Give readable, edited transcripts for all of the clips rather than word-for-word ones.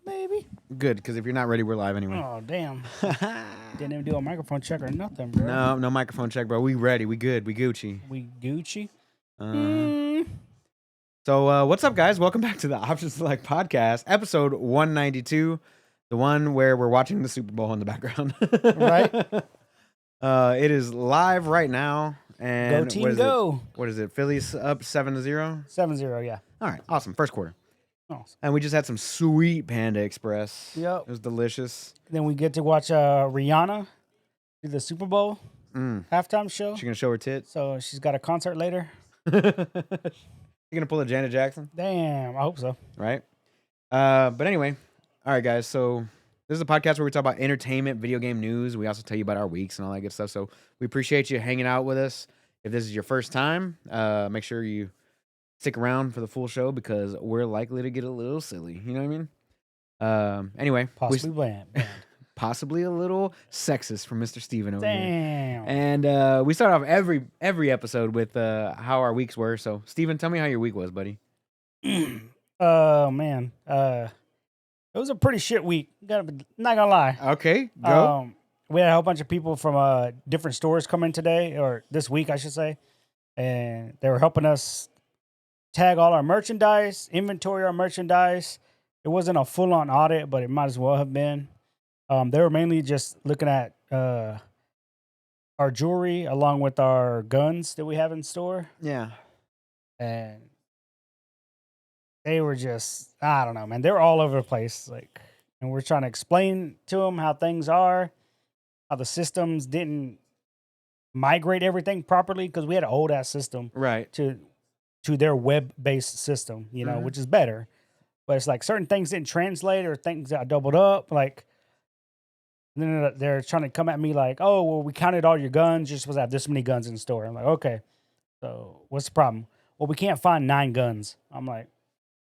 maybe. Good, because if you're not ready, we're live anyway. Oh, damn. Didn't even do a microphone check or nothing, bro. No microphone check, bro. We ready. We good. We Gucci. We Gucci. So, what's up, guys? Welcome back to the Options Select podcast, episode 192, the one where we're watching the Super Bowl in the background. Right. It is live right now. And Go team, go. What is it? Phillies up 7-0? 7-0, yeah. All right. Awesome. First quarter. Awesome. And we just had some sweet Panda Express. Yep. It was delicious. Then we get to watch Rihanna do the Super Bowl halftime show. She gonna show her tits? So she's got a concert later. You gonna pull a Janet Jackson? Damn, I hope so. Right. But anyway, all right, guys. So this is a podcast where we talk about entertainment, video game news. We also tell you about our weeks and all that good stuff. So we appreciate you hanging out with us. If this is your first time, make sure you stick around for the full show because we're likely to get a little silly. You know what I mean? Anyway, Possibly bland. possibly a little sexist from Mr. Steven over here. Damn. And we start off every episode with how our weeks were. So, Steven, tell me how your week was, buddy. Oh, man. It was a pretty shit week. Not gonna lie. Okay, go. We had a whole bunch of people from different stores come in today, or this week, I should say. And they were helping us tag all our merchandise, inventory our merchandise. It wasn't a full-on audit, but it might as well have been. They were mainly just looking at our jewelry along with our guns that we have in store. Yeah. And they were just, I don't know, man. They were all over the place. And we're trying to explain to them how things are, how the systems didn't migrate everything properly because we had an old-ass system Right. to their web-based system, you know, which is better. But it's like certain things didn't translate or things got doubled up. Like, then they're trying to come at me like, oh, well, we counted all your guns. You're supposed to have this many guns in the store. I'm like, okay, so what's the problem? Well, we can't find 9 guns. I'm like,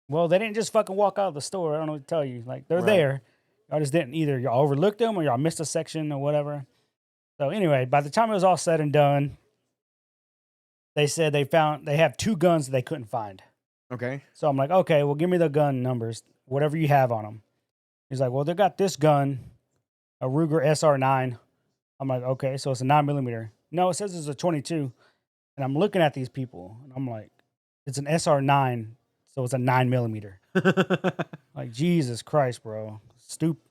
well, they didn't just fucking walk out of the store. I don't know what to tell you. Like, they're there. Y'all just didn't either. Y'all overlooked them or y'all missed a section or whatever. So anyway, by the time it was all said and done, they said they have 2 guns that they couldn't find. Okay. So I'm like, okay, well, give me the gun numbers, whatever you have on them. He's like, well, they got this gun, a Ruger SR9. I'm like, okay, so it's a 9mm. No, it says it's a 22. And I'm looking at these people, and I'm like, it's an SR9, so it's a 9mm. Like, Jesus Christ, bro.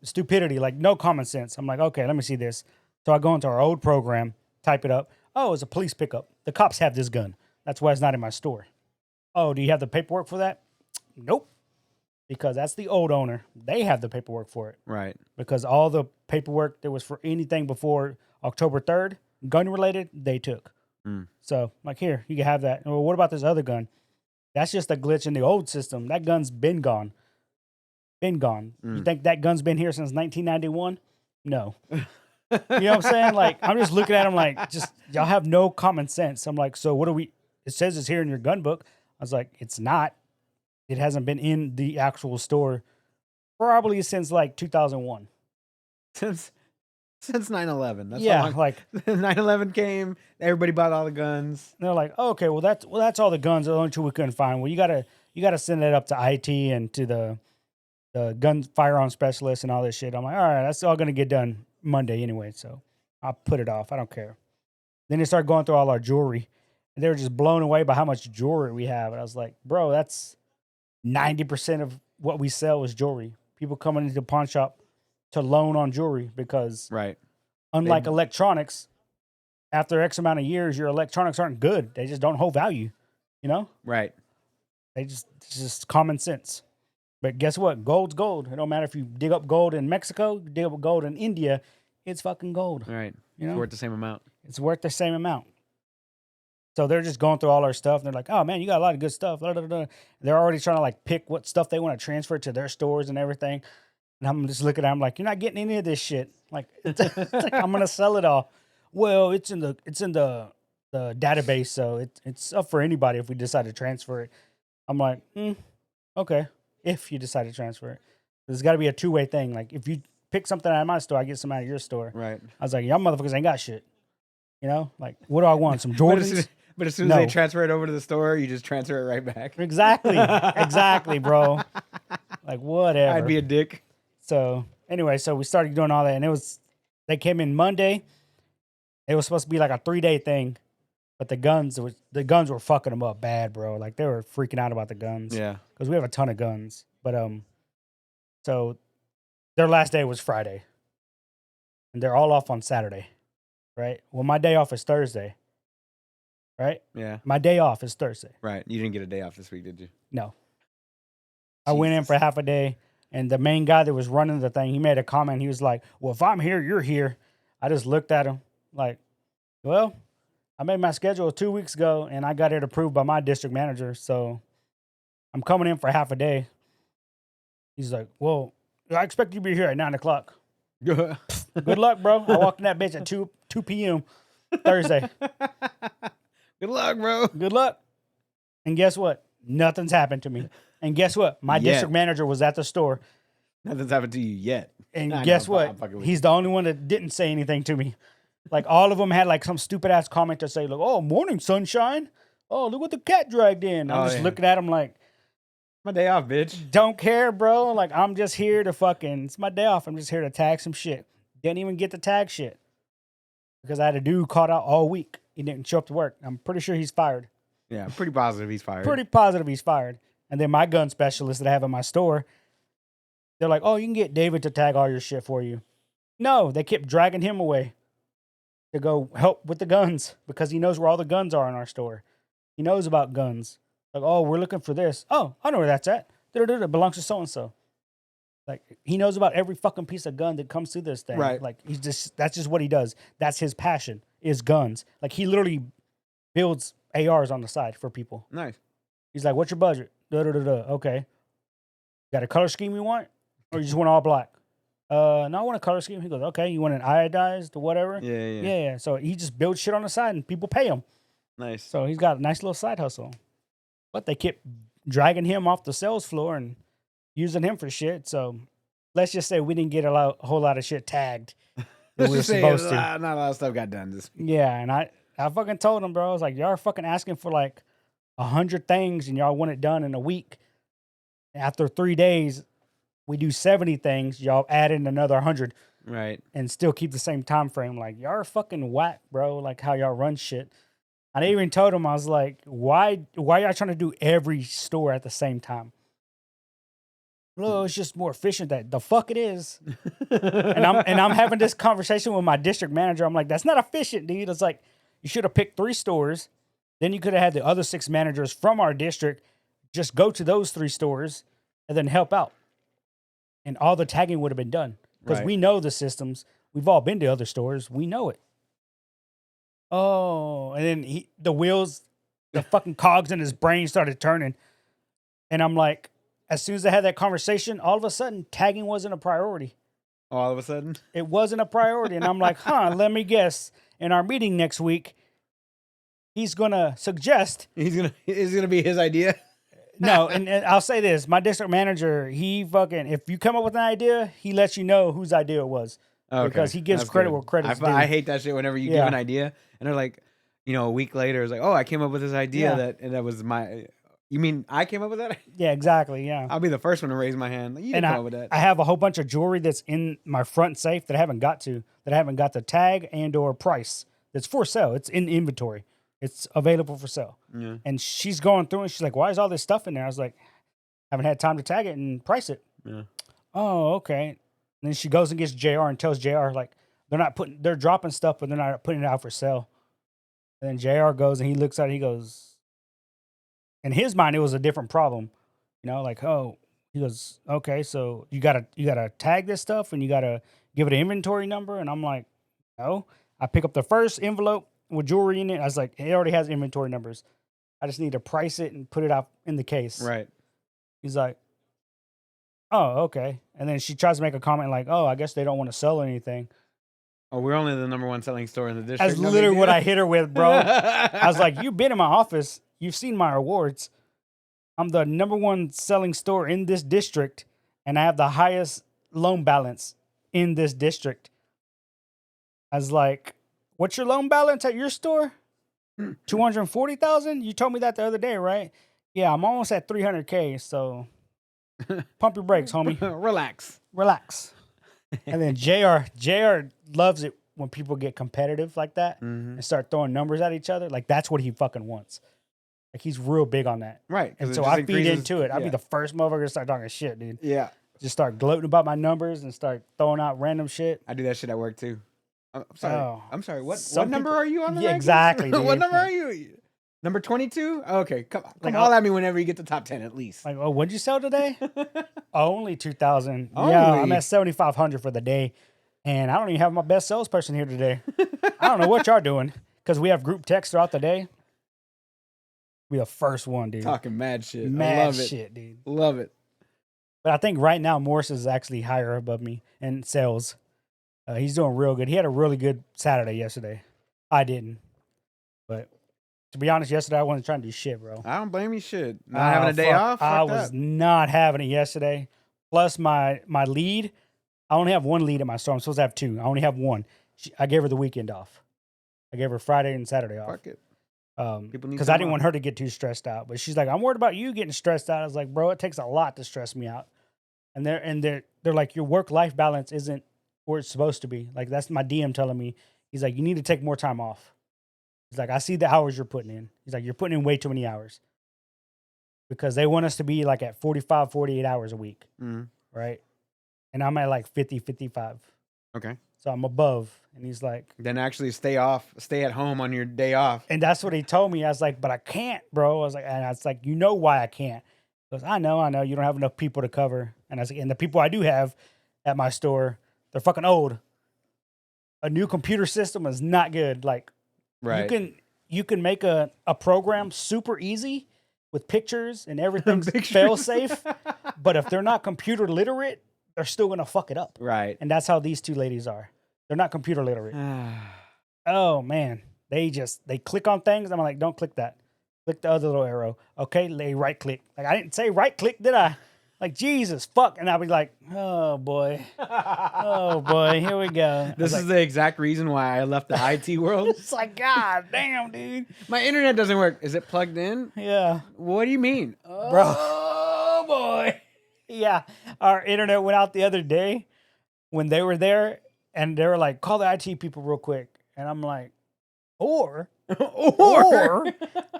Stupidity, like no common sense. I'm like, okay, let me see this. So I go into our old program, type it up. Oh, it's a police pickup. The cops have this gun. That's why it's not in my store. Oh, do you have the paperwork for that? Nope. Because that's the old owner. They have the paperwork for it. Right. Because all the paperwork that was for anything before October 3rd, gun-related, they took. So, like, here, you can have that. Well, what about this other gun? That's just a glitch in the old system. That gun's been gone. Been gone. You think that gun's been here since 1991? No. You know what I'm saying? Like, I'm just looking at them like, just, y'all have no common sense. I'm like, so what do we, it says it's here in your gun book. I was like, it's not. It hasn't been in the actual store probably since like 2001. Since 9/11. That's yeah, how long. like 9/11 came, everybody bought all the guns. They're like, oh, okay, well that's all the guns. The only 2 we couldn't find. Well, you gotta send that up to IT and to the gun firearm specialist and all this shit. I'm like, all right, that's all gonna get done Monday anyway, so I'll put it off. I don't care. Then they started going through all our jewelry, and they were just blown away by how much jewelry we have. And I was like, bro, that's 90% of what we sell is jewelry. People coming into the pawn shop to loan on jewelry because, unlike electronics, after X amount of years, your electronics aren't good. They just don't hold value, you know? Right. It's just common sense. But guess what? Gold's gold. It don't matter if you dig up gold in Mexico, dig up gold in India, it's fucking gold. Right. You know? It's worth the same amount. It's worth the same amount. So they're just going through all our stuff. And they're like, oh, man, you got a lot of good stuff. Blah, blah, blah. They're already trying to, like, pick what stuff they want to transfer to their stores and everything. And I'm just looking at them like, you're not getting any of this shit. Like, it's like I'm going to sell it all. Well, it's in the database, so it's up for anybody if we decide to transfer it. I'm like, okay, if you decide to transfer it. There's got to be a 2-way thing. Like, if you pick something out of my store, I get some out of your store. Right. I was like, y'all motherfuckers ain't got shit. You know? Like, what do I want? Some Jordans? But as soon as they transfer it over to the store, you just transfer it right back. Exactly, bro. Like, whatever. I'd be a dick. So anyway, so we started doing all that, and they came in Monday. It was supposed to be like a 3-day thing, but the guns were fucking them up bad, bro. Like they were freaking out about the guns. Yeah. Because we have a ton of guns, but so their last day was Friday, and they're all off on Saturday, right? Well, my day off is Thursday, right? Yeah. My day off is Thursday. Right. You didn't get a day off this week, did you? No. I went in for half a day, and the main guy that was running the thing, he made a comment. He was like, "Well, if I'm here, you're here." I just looked at him like, "Well, I made my schedule 2 weeks ago, and I got it approved by my district manager, so I'm coming in for half a day." He's like, "Well, I expect you to be here at 9 o'clock." Good Good luck, bro. I walked in that bitch at 2 p.m. Thursday. Good luck, bro. Good luck. And guess what? Nothing's happened to me. And guess what? My district manager was at the store. Nothing's happened to you yet. And guess what? He's the only one that didn't say anything to me. Like all of them had like some stupid ass comment to say, like, "Oh, morning sunshine. Oh, look what the cat dragged in." I'm just looking at him like, my day off, bitch. Don't care, bro. Like I'm just here to it's my day off. I'm just here to tag some shit. Didn't even get to tag shit because I had a dude caught out all week. He didn't show up to work. I'm pretty sure he's fired. Yeah, pretty positive he's fired. Pretty positive he's fired. And then my gun specialist that I have in my store, they're like, "Oh, you can get David to tag all your shit for you." No, they kept dragging him away to go help with the guns because he knows where all the guns are in our store. He knows about guns. Like, "Oh, we're looking for this. Oh, I know where that's at. It belongs to so-and-so." Like, he knows about every fucking piece of gun that comes through this thing. Right. Like, that's just what he does. That's his passion, is guns. Like, he literally builds ARs on the side for people. Nice. He's like, "What's your budget?" Okay. Got a color scheme you want? Or you just want all black? No, I want a color scheme. He goes, "Okay, you want an iodized or whatever?" Yeah. So he just builds shit on the side and people pay him. Nice. So he's got a nice little side hustle. But they kept dragging him off the sales floor and using him for shit. So let's just say we didn't get a whole lot of shit tagged. Let's just say not a lot of stuff got done this week. Yeah, and I fucking told him, bro, I was like, "Y'all are fucking asking for like 100 things and y'all want it done in a week. After 3 days, we do 70 things. Y'all add in another 100, right? And still keep the same time frame. Like, y'all are fucking whack, bro. Like how y'all run shit." And I even told him, I was like, "Why y'all trying to do every store at the same time?" "No, it's just more efficient." That the fuck it is. and I'm having this conversation with my district manager. I'm like, "That's not efficient, dude." It's like, you should have picked 3 stores. Then you could have had the other 6 managers from our district just go to those 3 stores and then help out. And all the tagging would have been done. Because we know the systems. We've all been to other stores. We know it. Oh, and then the wheels, the fucking cogs in his brain started turning. And I'm like, as soon as I had that conversation, all of a sudden, tagging wasn't a priority. All of a sudden? It wasn't a priority. And I'm like, let me guess. In our meeting next week, he's going to suggest. It's going to be his idea? No, and I'll say this. My district manager, if you come up with an idea, he lets you know whose idea it was. Okay. Because he gives credit where credit's due. I hate that shit whenever you give an idea. And they're like, a week later, it's like, "Oh, I came up with this idea that was my..." You mean I came up with that? Yeah, exactly, yeah. I'll be the first one to raise my hand. Like, you didn't come up with that. I have a whole bunch of jewelry that's in my front safe that I haven't got the tag and or price. That's for sale. It's in inventory. It's available for sale. Yeah. And she's going through and she's like, "Why is all this stuff in there?" I was like, "Haven't had time to tag it and price it." Yeah. "Oh, okay." And then she goes and gets JR and tells JR, like, they're dropping stuff, but they're not putting it out for sale. And then JR goes and he looks at it, he goes, in his mind, it was a different problem. Like, "Oh," he goes, "Okay, so you gotta tag this stuff and you gotta give it an inventory number." And I'm like, "No." I pick up the first envelope with jewelry in it. I was like, "It already has inventory numbers. I just need to price it and put it out in the case." Right. He's like, "Oh, okay." And then she tries to make a comment like, "Oh, I guess they don't want to sell anything." Oh, we're only the number 1 selling store in the district. That's literally what I hit her with, bro. I was like, "You've been in my office. You've seen my awards. I'm the number 1 selling store in this district, and I have the highest loan balance in this district." I was like, "What's your loan balance at your store? 240,000? You told me that the other day, right?" "Yeah, I'm almost at 300K, so Pump your brakes, homie. Relax. Relax. And then JR loves it when people get competitive like that and start throwing numbers at each other. Like, that's what he fucking wants. Like, he's real big on that. Right. And so I feed into it. I'd be the first motherfucker to start talking shit, dude. Yeah. Just start gloating about my numbers and start throwing out random shit. I do that shit at work too. I'm sorry. Oh. I'm sorry. What Some number people- are you on the Yeah, rankings? exactly, What dude. number are you? Number 22? Okay. Come Like, holler at me whenever you get to top 10 at least. Like, oh, what'd you sell today? Only 2,000. Yeah, Only? I'm at 7,500 for the day. And I don't even have my best salesperson here today. I don't know what y'all doing because we have group text throughout the day. We the first one, dude. Talking mad shit. I Mad love it. shit, dude. Love it. But I think right now Morris is actually higher above me in sales. He's doing real good. He had a really good Saturday yesterday. I didn't. But to be honest, yesterday I wasn't trying to do shit, bro. I don't blame you. Shit. Not having a day off? I Fuck was that. not having it yesterday. Plus my lead, I only have one lead at my store. I'm supposed to have two. I only have one. I gave her the weekend off. I gave her Friday and Saturday off. Fuck it. People need Because I time didn't off. want her to get too stressed out. But she's like, I'm worried about you getting stressed out. I was like, bro, it takes a lot to stress me out. And they're like, your work-life balance isn't where it's supposed to be. Like, that's my DM telling me. He's like, you need to take more time off. He's like, I see the hours you're putting in. He's like, you're putting in way too many hours. Because they want us to be like at 45, 48 hours a week. Mhm. Right? And I'm at like 50, 55. Okay. So I'm above. And he's like, Then actually stay at home on your day off. and that's what he told me. I was like, but I can't, bro. I was like, and I was like, you know why I can't? He goes, I know. You don't have enough people to cover. And I was like, and the people I do have at my store, they're fucking old. A new computer system is not good. Like, Right. you can make a program super easy with pictures and everything's Pictures. fail safe. But if they're not computer literate, they're still gonna fuck it up. Right. And that's how these two ladies are. They're not computer literate. Oh man, they click on things. I'm like, don't click that. Click the other little arrow. Okay, they right click. Like, I didn't say right click, did I? Like, Jesus, fuck. And I'll be like, oh boy, here we go. This is the exact reason why I left the IT world. It's like, God damn, dude. My internet doesn't work. Is it plugged in? Yeah, What do you mean? bro. Oh boy. Yeah, our internet went out the other day when they were there, and they were like, call the IT people real quick. And I'm like, or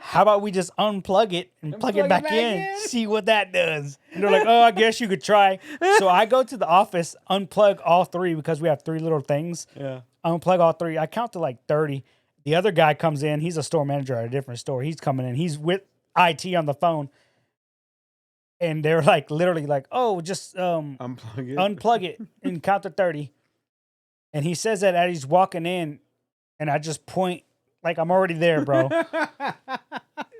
how about we just unplug it and plug it back in, see what that does? And they're like, oh, I guess you could try. So I go to the office, unplug all three because we have three little things. Yeah. Unplug all three. I count to like 30. The other guy comes in. He's a store manager at a different store. He's coming in. He's with IT on the phone. And they're like, literally like, oh, just unplug it and count to 30. And he says that as he's walking in, and I just point like I'm already there, bro.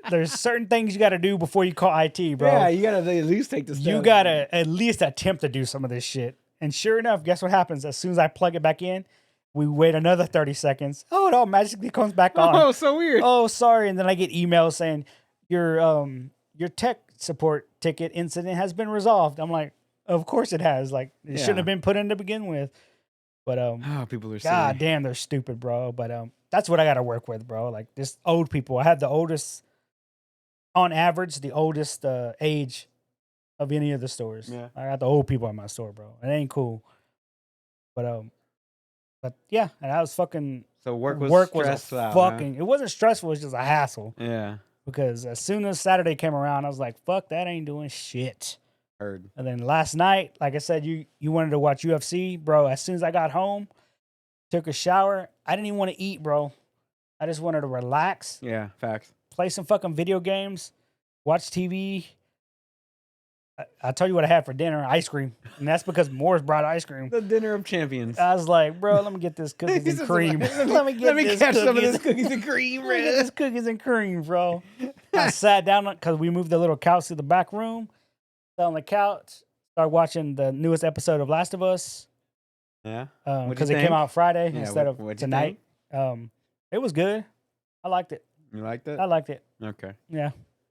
There's certain things you got to do before you call IT, bro. Yeah, you gotta at least take the step. You got to at least attempt to do some of this shit. And sure enough, guess what happens? As soon as I plug it back in, we wait another 30 seconds. Oh, it all magically comes back on. Oh, so weird. Oh, sorry. And then I get emails saying your tech support ticket incident has been resolved. I'm like, of course it has. Like, it shouldn't have been put in to begin with. But People are God silly. damn, they're stupid, bro. But that's what I got to work with, bro. Like, this old people. I have the oldest, on average, the oldest age of any of the stores. Yeah. I got the old people at my store, bro. It ain't cool. But yeah, and I was fucking. So work was stressful. fucking. It wasn't stressful. It was just a hassle. Yeah. Because as soon as Saturday came around, I was like, fuck, that ain't doing shit. Heard. And then last night, like I said, you wanted to watch UFC, bro. As soon as I got home, took a shower, I didn't even want to eat, bro. I just wanted to relax, Yeah. Facts. play some fucking video games, watch TV. I'll tell you what I had for dinner, ice cream. And that's because Morris brought ice cream. The dinner of champions. I was like, bro, let me get this cookies He's and just cream. like, let me catch some of this cookies and cream, Let me get this cookies and cream, bro. I sat down because we moved the little couch to the back room. Sat on the couch, started watching the newest episode of Last of Us. Yeah. Because it came out Friday Yeah, instead of what'd you tonight. It was good. I liked it. You liked it? I liked it. Okay. Yeah,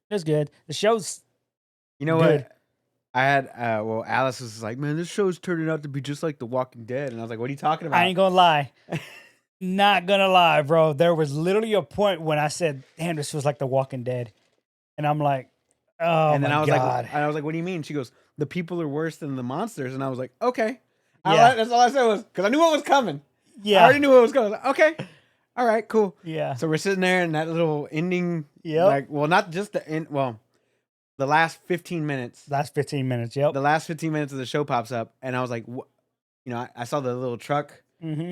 it was good. The show's You know good. what? I had Alice was like, man, this show's turning out to be just like The Walking Dead, and I was like, what are you talking about? I ain't gonna lie. Not gonna lie, bro. There was literally a point when I said, damn, this was like The Walking Dead. And I'm like, oh and then my I was God. like, what do you mean? She goes, the people are worse than the monsters, and I was like, okay. Yeah. That's all I said was because I knew what was coming. Yeah. I already knew what was coming. Okay, all right, cool. Yeah. So we're sitting there in that little ending. Yep. Like, well, not just the end. Well, the last 15 minutes. Last 15 minutes. Yep. The last 15 minutes of the show pops up, and I was like, I saw the little truck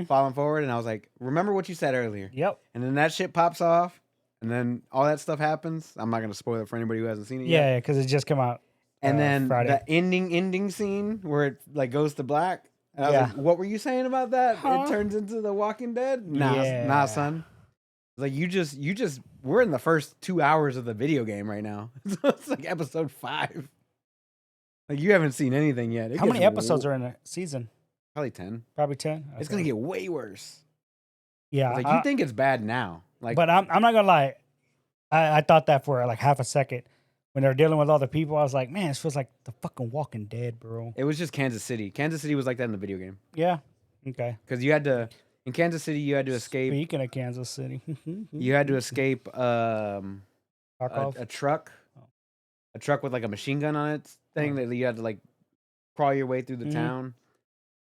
falling forward, and I was like, remember what you said earlier. Yep. And then that shit pops off, and then all that stuff happens. I'm not gonna spoil it for anybody who hasn't seen it yet. Yeah, because it just came out. And then Friday. the ending scene where it like goes to black. And I was like, what were you saying about that? Huh? It turns into The Walking Dead? Nah, son. Like you just we're in the first 2 hours of the video game right now. So it's like episode 5. Like you haven't seen anything yet. How many episodes are in a season? Probably 10. Probably 10. It's gonna get way worse. Yeah. Like you think it's bad now. Like, but I'm not gonna lie. I thought that for like half a second. When they're dealing with all the people, I was like, man, this feels like the fucking Walking Dead, bro. it was just Kansas City. Kansas City was like that in the video game. Yeah. Okay. Because you had to in Kansas City you had to escape. Speaking of Kansas City. You had to escape a truck. Oh. A truck with like a machine gun on its thing that you had to like crawl your way through the town.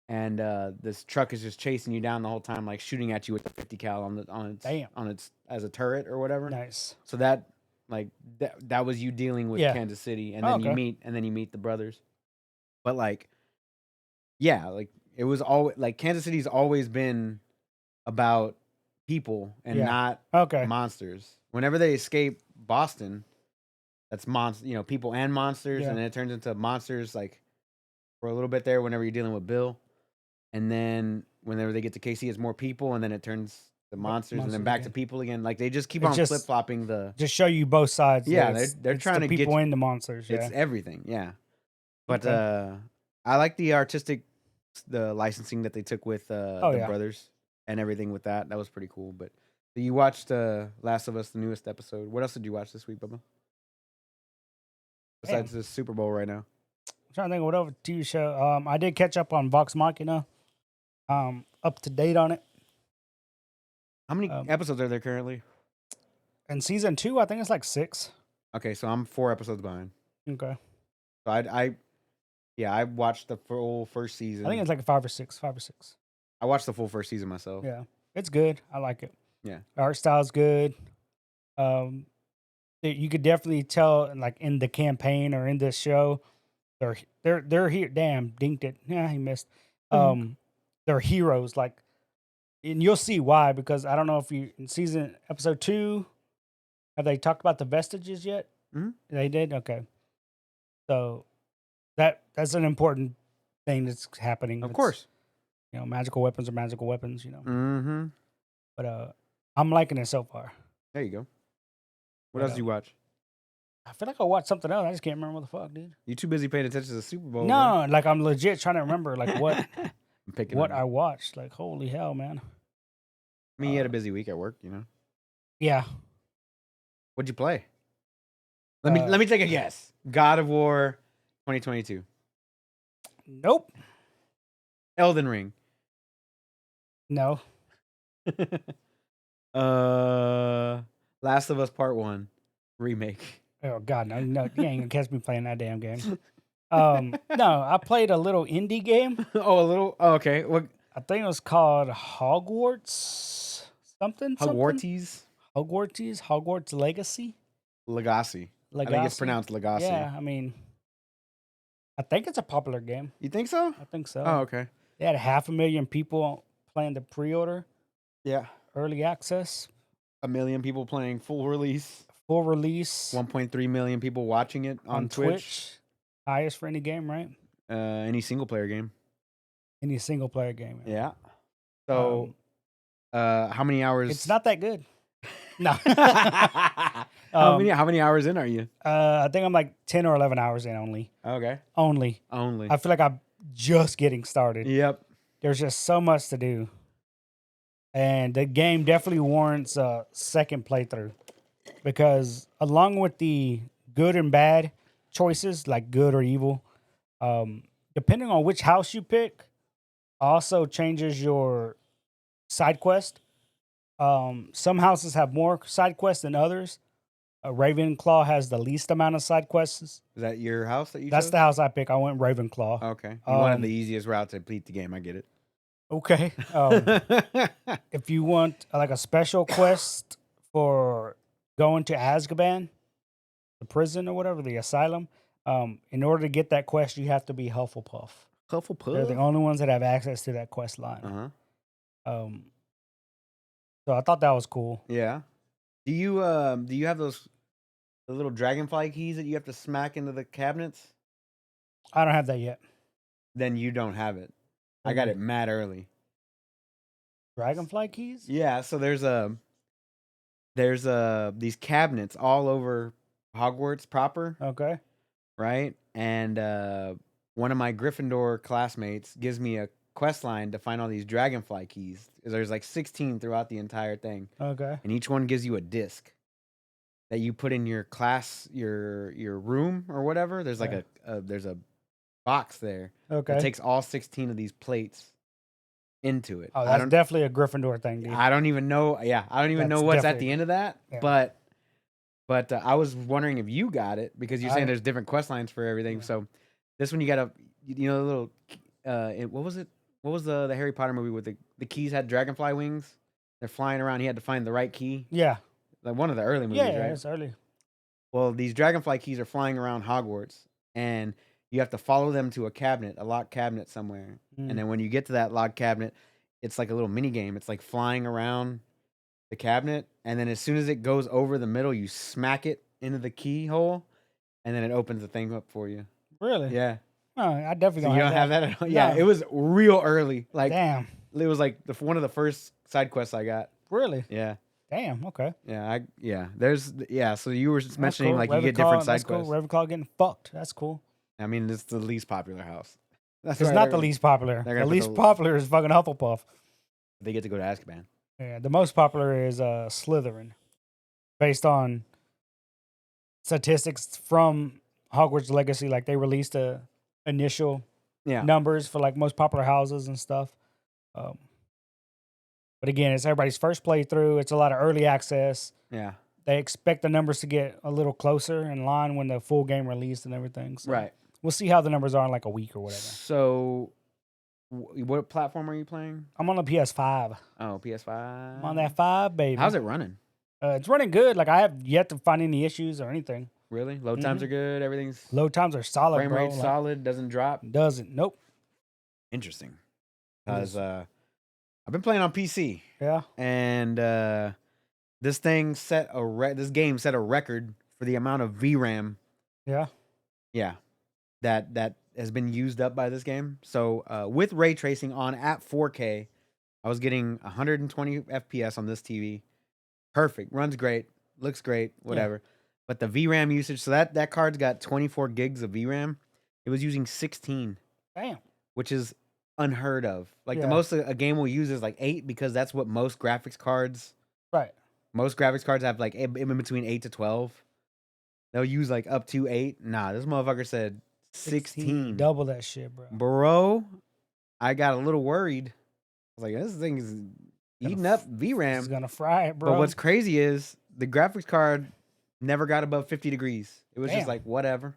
And this truck is just chasing you down the whole time, like shooting at you with the 50 cal on its as a turret or whatever. Nice. So that that was you dealing with Kansas City, and then you meet the brothers. But like, yeah, like it was always like Kansas City's always been about people and not monsters. Whenever they escape Boston, that's people and monsters, and then it turns into monsters like for a little bit there. Whenever you're dealing with Bill, and then whenever they get to KC, it's more people, and then it turns to monsters, and then back to people again. Like they just keep on flip flopping the. Just show you both sides. Yeah, they're trying to get people and the monsters. Yeah. It's everything. Yeah, but I like the licensing that they took with the brothers and everything with that. That was pretty cool. But you watched Last of Us, the newest episode. What else did you watch this week, Bubba? Besides the Super Bowl right now. I'm trying to think of what other TV show. I did catch up on Vox Machina. Up to date on it. How many episodes are there currently? In season 2, I think it's like 6. Okay, so I'm 4 episodes behind. Okay. So I watched the full first season. I think it's like 5 or 6. I watched the full first season myself. Yeah, it's good. I like it. Yeah, art style's good. You could definitely tell, like in the campaign or in this show, they're here. Damn, dinked it. Yeah, he missed. They're heroes. Like, and you'll see why, because I don't know if you in episode 2, have they talked about the vestiges yet? Mm-hmm. They did. Okay, so that's an important thing that's happening. Of course, magical weapons are magical weapons. Mm-hmm. But I'm liking it so far. There you go. What else did you watch? I feel like I watched something else. I just can't remember what the fuck, dude. You too busy paying attention to the Super Bowl? No, man. Like I'm legit trying to remember like what I watched. Like holy hell, man. I mean, you had a busy week at work, Yeah. What'd you play? Let me take a guess. God of War 2022. Nope. Elden Ring. No. Last of Us Part 1 remake. Oh God, no, you ain't gonna catch me playing that damn game. No, I played a little indie game. Oh, a little. Oh, okay. What? I think it was called Hogwarts something. Hogwarts Legacy. Legacy. I think it's pronounced Legacy. Yeah, I mean, I think it's a popular game. You think so? I think so. Oh, okay. They had 500,000 people playing the pre-order. Yeah. Early access. 1 million people playing full release. 1.3 million people watching it on Twitch. Highest for any game, right? Any single player game. Any single player game. Yeah. So, how many hours? It's not that good. No. How many hours in are you? I think I'm like 10 or 11 hours in only. Okay. Only. I feel like I'm just getting started. Yep. There's just so much to do. And the game definitely warrants a second playthrough. Because along with the good and bad choices, like good or evil, depending on which house you pick, also changes your side quest. Some houses have more side quests than others. Ravenclaw has the least amount of side quests. Is that your house that you That's chose? the house I pick. I went Ravenclaw. Okay. You wanted Um, the easiest route to complete the game. I get it. Okay. If you want like a special quest for going to Azkaban, the prison or whatever, the asylum, in order to get that quest, you have to be Hufflepuff. They're the Hufflepuff? only ones that have access to that quest line. Uh-huh. So I thought that was cool. Yeah. Do you have the little dragonfly keys that you have to smack into the cabinets? I don't have that yet. Then you don't have it. I got it mad early. Dragonfly keys? Yeah, so there's these cabinets all over Hogwarts proper, Okay. right? And one of my Gryffindor classmates gives me a quest line to find all these dragonfly keys. There's like 16 throughout the entire thing. Okay. And each one gives you a disc that you put in your class, your room or whatever. There's like there's a box there. Okay. It takes all 16 of these plates into it. Oh, that's definitely a Gryffindor thing, dude. I don't even know. Yeah, I don't even know what's at the end of that. Yeah. But I was wondering if you got it because you're saying there's different quest lines for everything. Yeah. So this one you got the little what was it? What was the Harry Potter movie with the keys had dragonfly wings? They're flying around. He had to find the right key. Yeah. Like one of the early movies, right? Yeah, it's early. Well, these dragonfly keys are flying around Hogwarts, and you have to follow them to a cabinet, a locked cabinet somewhere. And then when you get to that locked cabinet, it's like a little mini game. It's like flying around the cabinet, and then as soon as it goes over the middle, you smack it into the keyhole, and then it opens the thing up for you. Really? Yeah. Oh, I definitely So don't you don't have that at all? Yeah, No. it was real early. Like, damn. It was like one of the first side quests I got. Really? Yeah. Damn. Okay. Yeah. So you were mentioning cool. like you get different side that's quests. Cool. Ravenclaw getting fucked. That's cool. I mean, it's the least popular house. It's not the least popular. The least popular is fucking Hufflepuff. They get to go to Azkaban. Yeah, the most popular is Slytherin, based on statistics from Hogwarts Legacy. Like they released initial numbers for like most popular houses and stuff. But again, it's everybody's first playthrough. It's a lot of early access. Yeah. They expect the numbers to get a little closer in line when the full game released and everything. So Right. We'll see how the numbers are in like a week or whatever. So, what platform are you playing? I'm on the PS5. Oh, PS5. I'm on that 5, baby. How's it running? It's running good. Like I have yet to find any issues or anything. Really? Load times are good. Everything's load times are solid. Frame rate's like, solid. Doesn't drop. Doesn't. Nope. Interesting. Because I've been playing on PC. Yeah. And this thing set this game set a record for the amount of VRAM. Yeah. Yeah. That has been used up by this game. So with ray tracing on at 4K, I was getting 120 FPS on this TV. Perfect. Runs great. Looks great. Whatever. Yeah. But the VRAM usage, so that card's got 24 gigs of VRAM. It was using 16. Damn. Which is unheard of. Like the most a game will use is like 8 because that's what most graphics cards. Right. Most graphics cards have like in between 8 to 12. They'll use like up to 8. Nah, this motherfucker said 16. Double that shit, bro. Bro, I got a little worried. I was like, this thing is eating up VRAM. It's gonna fry it, bro. But what's crazy is the graphics card never got above 50 degrees. It was just like whatever.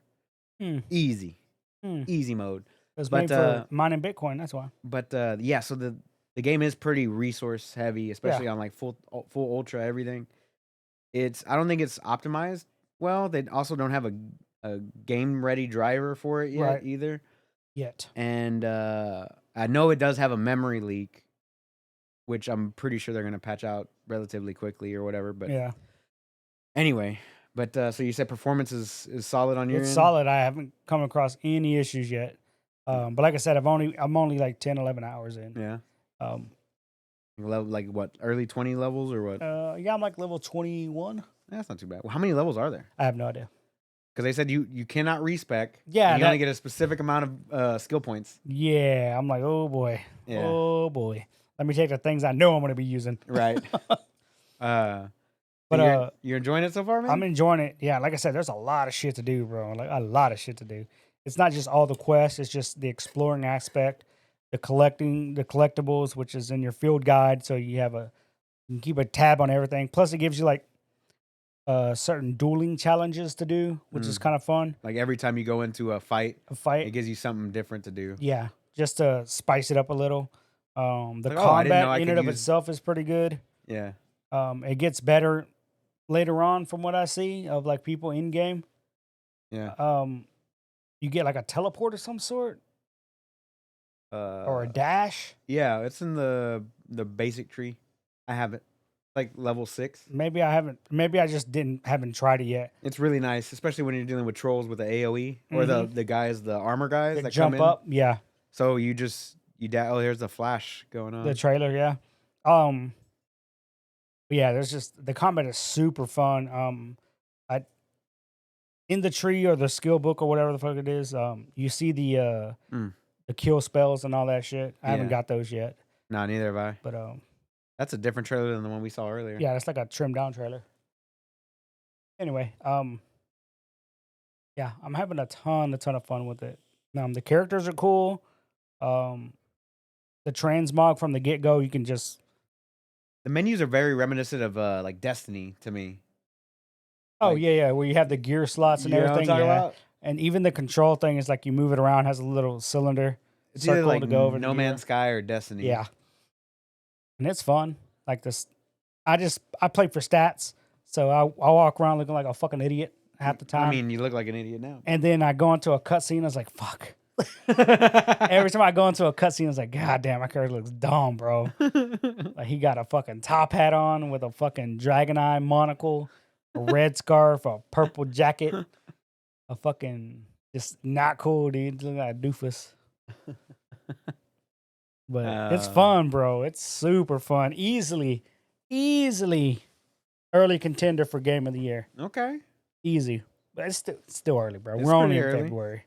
Easy. Easy mode. It's made for mining Bitcoin, that's why. But yeah, so the game is pretty resource heavy, especially on like full ultra everything. I don't think it's optimized well. They also don't have a game ready driver for it yet either. And I know it does have a memory leak, which I'm pretty sure they're gonna patch out relatively quickly or whatever. But anyway, but so you said performance is solid on your end? It's solid. I haven't come across any issues yet. But like I said, I'm only like 10, 11 hours in. Yeah. Level like what? Early 20 levels or what? Yeah, I'm like level 21. That's not too bad. Well, how many levels are there? I have no idea. Because they said you cannot respec. Yeah. You only get a specific amount of skill points. Yeah. I'm like, oh boy. Yeah. Oh boy. Let me take the things I know I'm going to be using. Right. But you're enjoying it so far, man? I'm enjoying it. Yeah, like I said, there's a lot of shit to do, bro. Like a lot of shit to do. It's not just all the quests, it's just the exploring aspect, the collectibles, which is in your field guide, so you can keep a tab on everything. Plus it gives you like certain dueling challenges to do, which is kind of fun. Like every time you go into a fight, it gives you something different to do. Yeah, just to spice it up a little. The Like, I didn't know combat I in could and of use- itself is pretty good. Yeah. It gets better later on from what I see of like people in game. Yeah. You get like a teleport of some sort or a dash. Yeah, it's in the basic tree. I have it. Like level 6. Maybe I haven't. Maybe I just haven't tried it yet. It's really nice, especially when you're dealing with trolls with the AOE or the guys, the armor guys that jump come in. up. Yeah, So you oh, here's the flash going on. the trailer. Yeah. Yeah. There's just the combat is super fun. I in the tree or the skill book or whatever the fuck it is. You see the kill spells and all that shit. I haven't got those yet. No, neither have I. But that's a different trailer than the one we saw earlier. yeah, it's like a trimmed down trailer. Anyway, yeah, I'm having a ton of fun with it. The characters are cool. The transmog from the get go, you can just. The menus are very reminiscent of like Destiny to me. Oh yeah, where you have the gear slots and everything. Yeah, and even the control thing is like you move it around, has a little cylinder. It's either like to go over No Man's Sky or Destiny. Yeah, and it's fun. Like this, I play for stats, so I walk around looking like a fucking idiot half the time. I mean, you look like an idiot now. And then I go into a cutscene, I was like, fuck. Every time I go into a cutscene, I was like, God damn, my character looks dumb, bro. Like he got a fucking top hat on with a fucking dragon eye monocle, a red scarf, a purple jacket, a fucking just not cool, dude. Look like a doofus. But it's fun, bro. It's super fun. Easily early contender for game of the year. Okay. Easy. But it's still early, bro. It's We're only in pretty early. February.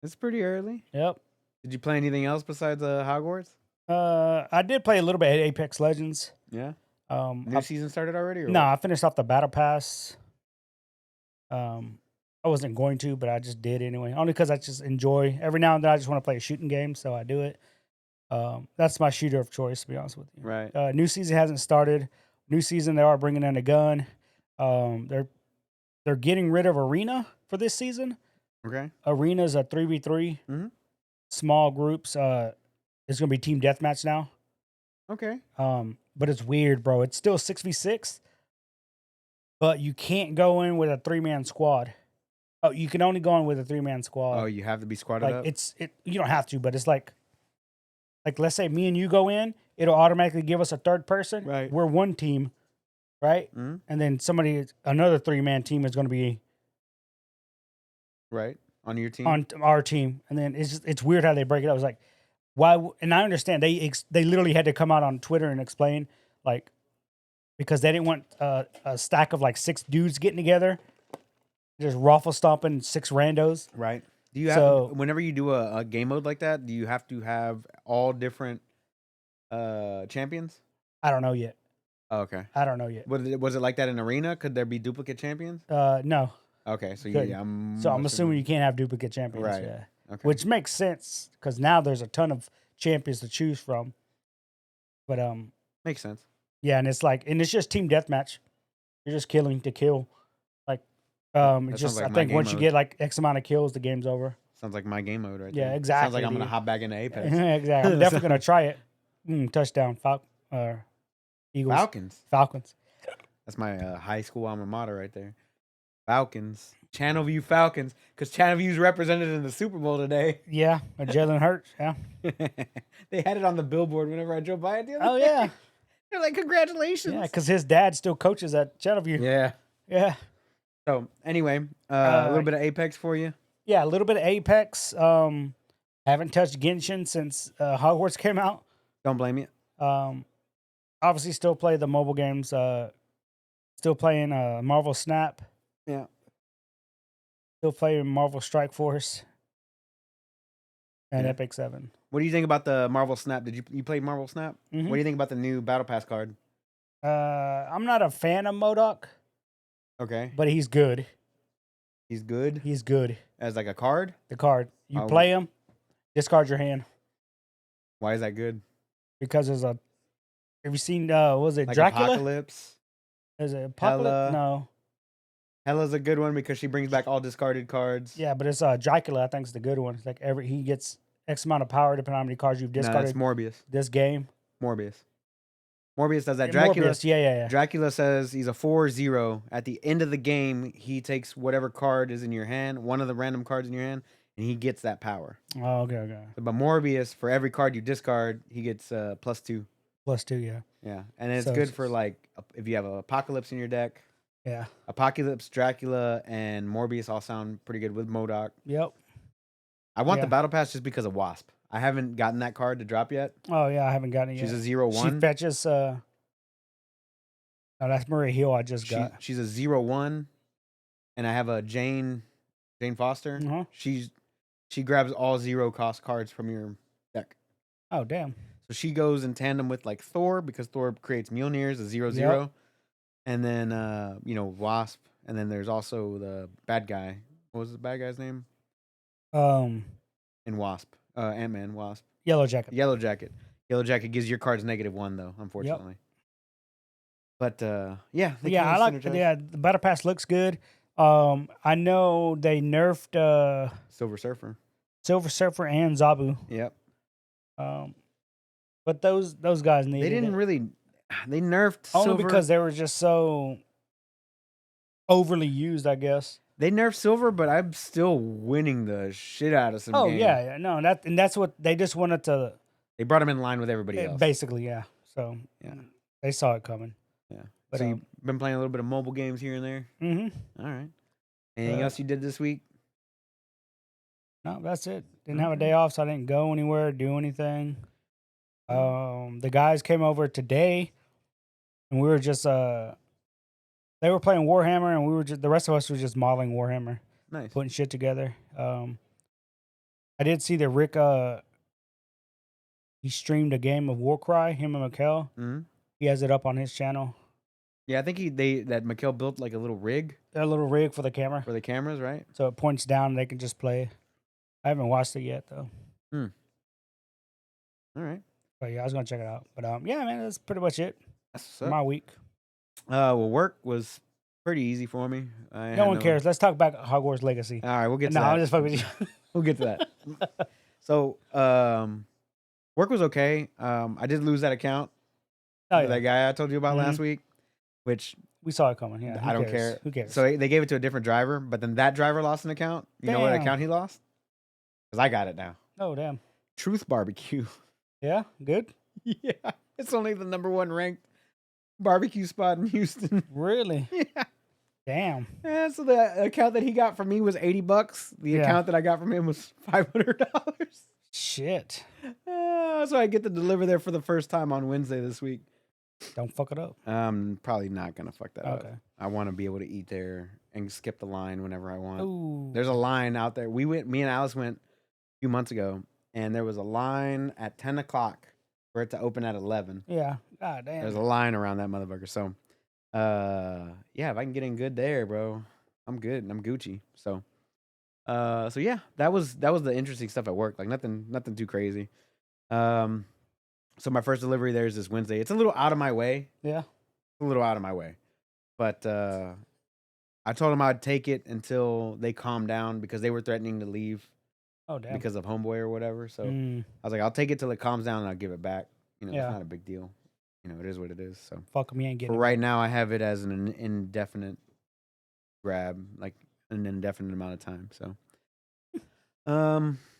It's pretty early. Yep. Did you play anything else besides Hogwarts? I did play a little bit of Apex Legends. Yeah. New season started already? Or No, what? I finished off the battle pass. I wasn't going to, but I just did anyway. Only because I just enjoy. Every now and then I just want to play a shooting game, so I do it. That's my shooter of choice, to be honest with you. Right. New season hasn't started. New season, they are bringing in a gun. They're getting rid of Arena for this season. Okay. Arena is a 3v3. Mhm. Small groups. It's going to be team deathmatch now. Okay. But it's weird, bro. It's still 6v6, but you can't go in with a 3-man squad. Oh, you can only go in with a 3-man squad. Oh, you have to be squatted like up? you don't have to, but it's like let's say me and you go in, it'll automatically give us a third person. Right. We're one team, right? Mhm. And then another 3-man team is going to be Right. On your team? on our team. And then it's weird how they break it up. It's like, why? And I understand they literally had to come out on Twitter and explain, like, because they didn't want a stack of like 6 dudes getting together, just raffle stomping 6 randos. Right. Do you have, whenever you do a game mode like that, do you have to have all different champions? I don't know yet. Oh, okay. I don't know yet. Was it like that in Arena? Could there be duplicate champions? No. Okay, so Couldn't. yeah, I'm assuming you can't have duplicate champions. Right. Yeah. Okay. Which makes sense because now there's a ton of champions to choose from. But makes sense. yeah, and it's just team deathmatch. You're just killing to kill. Like it's just like I my think game once you mode. get like X amount of kills, the game's over. Sounds like my game mode right Yeah, there. exactly, Sounds like I'm gonna dude. hop back into Apex. Exactly. I'm definitely gonna try it. Touchdown, Eagles, Falcons. That's my high school alma mater right there. Falcons. Channelview Falcons. Because Channelview's represented in the Super Bowl today. Yeah, Jalen Hurts. Yeah. They had it on the billboard whenever I drove by it the other Oh day. yeah. They're like, congratulations. Yeah, because his dad still coaches at Channelview. Yeah. Yeah. So anyway, a little bit of Apex for you. Yeah, a little bit of Apex. Haven't touched Genshin since Hogwarts came out. Don't blame you. Obviously still play the mobile games. Still playing Marvel Snap. Yeah. Still playing Marvel Strike Force. And Yeah. Epic 7. What do you think about the Marvel Snap? Did you play Marvel Snap? Mhm. What do you think about the new Battle Pass card? I'm not a fan of MODOK, Okay. but he's good. He's good He's good. as like a card. The card. You Oh. play him, discard your hand. Why is that good? Because there's a... Have you seen, was it Like Dracula? Apocalypse. Is it Apocalypse? Hella. No. Hella's a good one because she brings back all discarded cards. Yeah, but it's Dracula. I think is the good one. It's like he gets X amount of power depending on how many cards you've No, that's discarded Morbius. this game. Morbius does that. Yeah, Dracula. Morbius. Yeah. Dracula says he's a 4/0. At the end of the game, he takes whatever card is in your hand, one of the random cards in your hand, and he gets that power. Oh, okay. But Morbius, for every card you discard, he gets +2. +2, yeah. Yeah, and it's So good it's- for like if you have a Apocalypse in your deck. Yeah. Apocalypse, Dracula, and Morbius all sound pretty good with MODOK. Yep. I want the Yeah. Battle Pass just because of Wasp. I haven't gotten that card to drop yet. Oh yeah, I haven't gotten it She's yet. a 0/1. She fetches. Oh, that's Murray Hill. I just got. She's a 0/1, and I have a Jane Foster. Uh-huh. She grabs all 0-cost cards from your deck. Oh damn. So she goes in tandem with like Thor because Thor creates Mjolnirs, a 0/0, Yep. and then Wasp, and then there's also the bad guy. What was the bad guy's name? In Wasp, Ant-Man, Wasp, Yellow Jacket. Yellow Jacket. Yellow Jacket gives your cards -1 though, unfortunately. But yeah, they Yeah, I kinda like. synergize. Yeah, the Battle Pass looks good. I know they nerfed Silver Surfer. Silver Surfer and Zabu. Yep. But those guys needed They didn't it. really. They nerfed Only Silver because they were just so overly used, I guess. They nerfed Silver, but I'm still winning the shit out of some Oh games. yeah, no, that's what they just wanted to. They brought him in line with everybody else. Basically, yeah. So Yeah. they saw it coming. Yeah. But, So you've been playing a little bit of mobile games here and there? Mm-hmm. All right. Anything else you did this week? No, that's it. Didn't have a day off, so I didn't go anywhere, do anything. The guys came over today, and we were just they were playing Warhammer, and we were just the rest of us were just modeling Warhammer, Nice. putting shit together. I did see that Rick he streamed a game of Warcry, him and Mikkel. Mm-hmm. He has it up on his channel. Yeah, I think that Mikkel built like a little rig A little rig for the camera, for the cameras, right? so it points down and they can just play. I haven't watched it yet though. All right. But yeah, I was gonna check it out. But yeah, man, that's pretty much it That's what's for up. my week. Well, work was pretty easy for me. No one cares. Let's talk about Hogwarts Legacy. All right, we'll get to No, that. I'm just fucking with you. We'll get to that. So, work was okay. I did lose that account. Oh, for yeah. that guy I told you about last week, which We saw it coming. Yeah, I don't care. Who cares? So they gave it to a different driver, but then that driver lost an account. You know what Damn. account he lost? Because I got it now. Oh damn. Truth Barbecue. Yeah, good. Yeah, it's only the #1 ranked barbecue spot in Houston. Really? Yeah. Damn. Yeah, so the account that he got from me was $80. The Yeah. account that I got from him was $500. Shit. So I get to deliver there for the first time on Wednesday this week. Don't fuck it up. I'm probably not gonna fuck that Okay. up. I want to be able to eat there and skip the line whenever I want. Ooh. There's a line out there. Me and Alice went a few months ago, and there was a line at 10 o'clock for it to open at 11. Yeah. God damn. There's a line around that motherfucker. So, yeah, if I can get in good there, bro, I'm good and I'm Gucci. So yeah, that was the interesting stuff at work. Like nothing too crazy. So my first delivery there is this Wednesday. It's a little out of my way. Yeah. A little out of my way. But I told them I'd take it until they calmed down because they were threatening to leave Oh damn. because of homeboy or whatever. So Mm, I was like, I'll take it till it calms down and I'll give it back. You know, Yeah. it's not a big deal. You know, it is what it is. So fuck me, ain't for getting. right now, I have it as an indefinite grab, like an indefinite amount of time. So,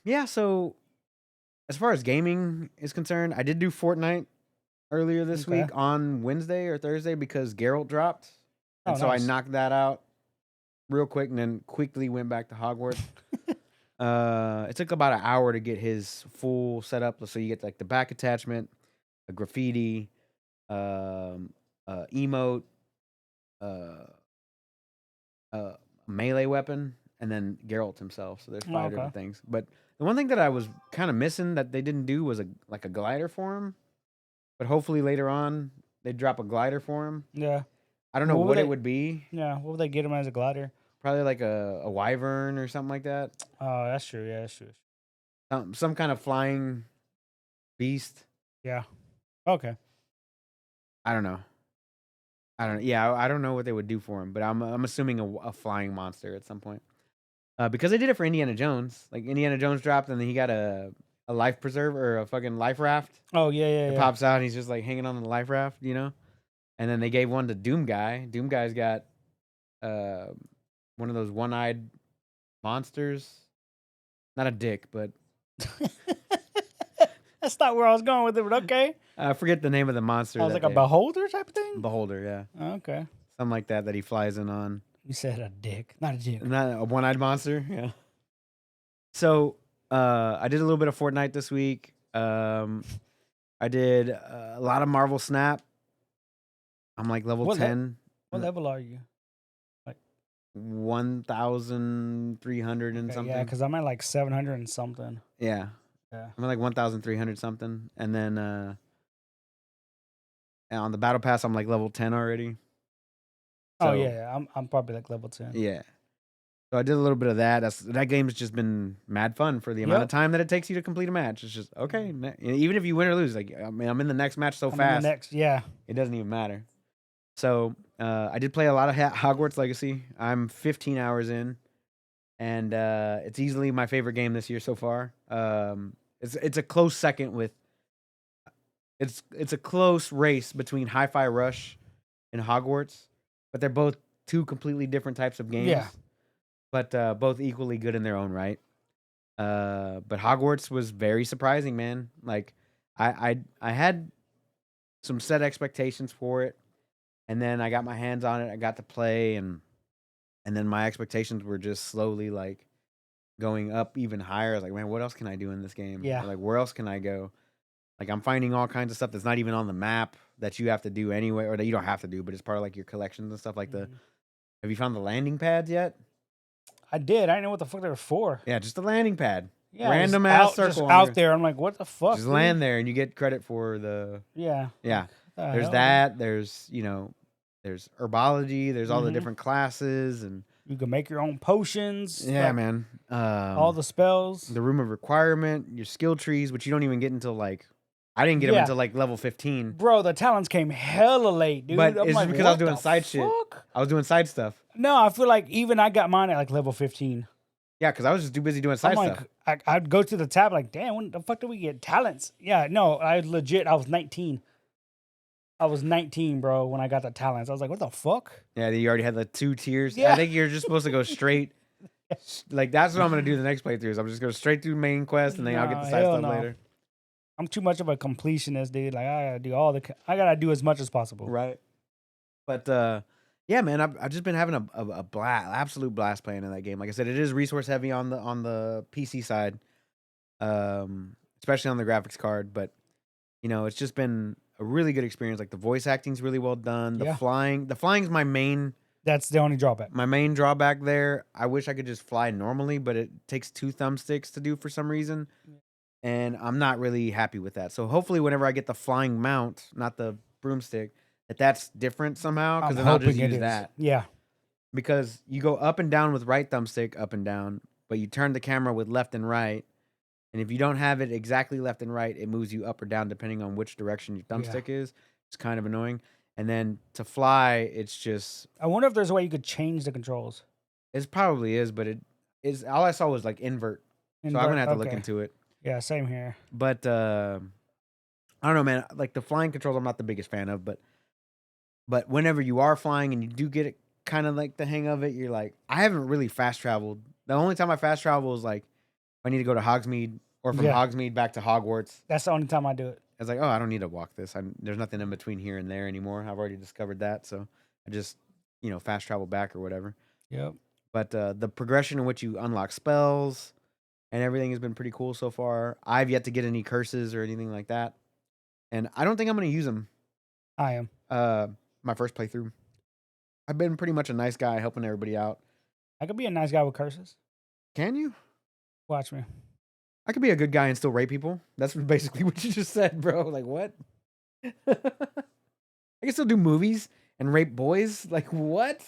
yeah. So as far as gaming is concerned, I did do Fortnite earlier this Okay. week on Wednesday or Thursday because Geralt dropped. And Oh, so nice. I knocked that out real quick and then quickly went back to Hogwarts. It took about an hour to get his full setup. So you get like the back attachment, a graffiti, emote, melee weapon, and then Geralt himself. So there's 5 okay. different things. But the one thing that I was kind of missing that they didn't do was a glider for him. But hopefully later on they drop a glider for him. Yeah. I don't know What would what they- it would be. Yeah. What would they get him as a glider? Probably like a wyvern or something like that. Oh, that's true. Yeah, that's true. Some kind of flying beast. Yeah. Okay. I don't know. I don't. Yeah, I don't know what they would do for him, but I'm assuming a flying monster at some point. Because they did it for Indiana Jones. Like Indiana Jones dropped, and then he got a life preserve or a fucking life raft. Oh yeah, yeah, It yeah. pops out, and he's just like hanging on the life raft, you know. And then they gave one to Doom Guy. Doom Guy's got uh one of those one-eyed monsters. Not a dick, but That's not where I was going with it, but okay. I forget the name of the monster. I was like a beholder type of thing. Beholder, yeah, Okay. something like that he flies in on. You said a dick, not a dick. Not a one-eyed monster, yeah. So I did a little bit of Fortnite this week. I did a lot of Marvel Snap. I'm like level What 10. What level are you? 1,300 and something. Yeah, because I'm at like 700 and something. Yeah. Yeah. I'm at like 1,300 something. And then and on the Battle Pass, I'm like level 10 already. Oh So, yeah, I'm probably like level 10. Yeah. So I did a little bit of that. That game's just been mad fun for the amount of time that it takes you to complete a match. It's just, okay. Even if you win or lose, like, I mean, I'm in the next match so fast. Yeah. It doesn't even matter. So I did play a lot of Hogwarts Legacy. I'm 15 hours in, and it's easily my favorite game this year so far. It's a close second with. It's a close race between Hi-Fi Rush and Hogwarts, but they're both two completely different types of games. Yeah. But both equally good in their own right. But Hogwarts was very surprising, man. Like I had some set expectations for it. And then I got my hands on it. I got to play, and then my expectations were just slowly like going up even higher. I was like, man, what else can I do in this game? Yeah. Or, like, where else can I go? Like, I'm finding all kinds of stuff that's not even on the map that you have to do anyway, or that you don't have to do, but it's part of like your collections and stuff. Like have you found the landing pads yet? I did. I didn't know what the fuck they were for. Yeah, just a landing pad. Yeah, Random ass circle just out there. I'm like, what the fuck? Just land there, and you get credit for the. Yeah. Yeah. Like, There's that. There's there's herbology. There's all the different classes, and you can make your own potions. Yeah, like, man. All the spells. The room of requirement, your skill trees, which you don't even get until like. I didn't get them until like level 15. Bro, the talents came hella late, dude. But I'm it's like, just because I was doing side shit. I was doing side stuff. No, I feel like even I got mine at like level 15. Yeah, because I was just too busy doing side stuff. I'd go to the tab like, damn, when the fuck did we get talents? Yeah, no, I was 19. I was 19, bro, when I got the talents. I was like, what the fuck? Yeah, you already had the 2 tiers. Yeah. I think you're just supposed to go straight. Like, that's what I'm going to do the next playthroughs. I'm just going to go straight through main quest, and then I'll get the side stuff later. I'm too much of a completionist, dude. Like, I gotta do as much as possible. Right. But, yeah, man, I've just been having a blast, absolute blast playing in that game. Like I said, it is resource heavy on the PC side, especially on the graphics card. But it's just been a really good experience. Like the voice acting's really well done. The flying's my main. That's the only drawback. My main drawback there. I wish I could just fly normally, but it takes 2 thumbsticks to do for some reason, and I'm not really happy with that. So hopefully, whenever I get the flying mount, not the broomstick. That's different somehow, because then I'll just use that. Yeah. Because you go up and down with right thumbstick, up and down, but you turn the camera with left and right. And if you don't have it exactly left and right, it moves you up or down depending on which direction your thumbstick is. It's kind of annoying. And then to fly, it's just... I wonder if there's a way you could change the controls. It probably is, but it is... All I saw was like invert. So I'm going to have to look into it. Yeah, same here. But I don't know, man. Like the flying controls, I'm not the biggest fan of, But whenever you are flying and you do get it kind of like the hang of it, you're like, I haven't really fast traveled. The only time I fast travel is like if I need to go to Hogsmeade or from Hogsmeade back to Hogwarts. That's the only time I do it. I was like, oh, I don't need to walk this. There's nothing in between here and there anymore. I've already discovered that. So I just, fast travel back or whatever. Yep. But the progression in which you unlock spells and everything has been pretty cool so far. I've yet to get any curses or anything like that. And I don't think I'm going to use them. I am. My first playthrough. I've been pretty much a nice guy helping everybody out. I could be a nice guy with curses. Can you? Watch me. I could be a good guy and still rape people. That's basically what you just said, bro. Like, what? I can still do movies and rape boys. Like, what?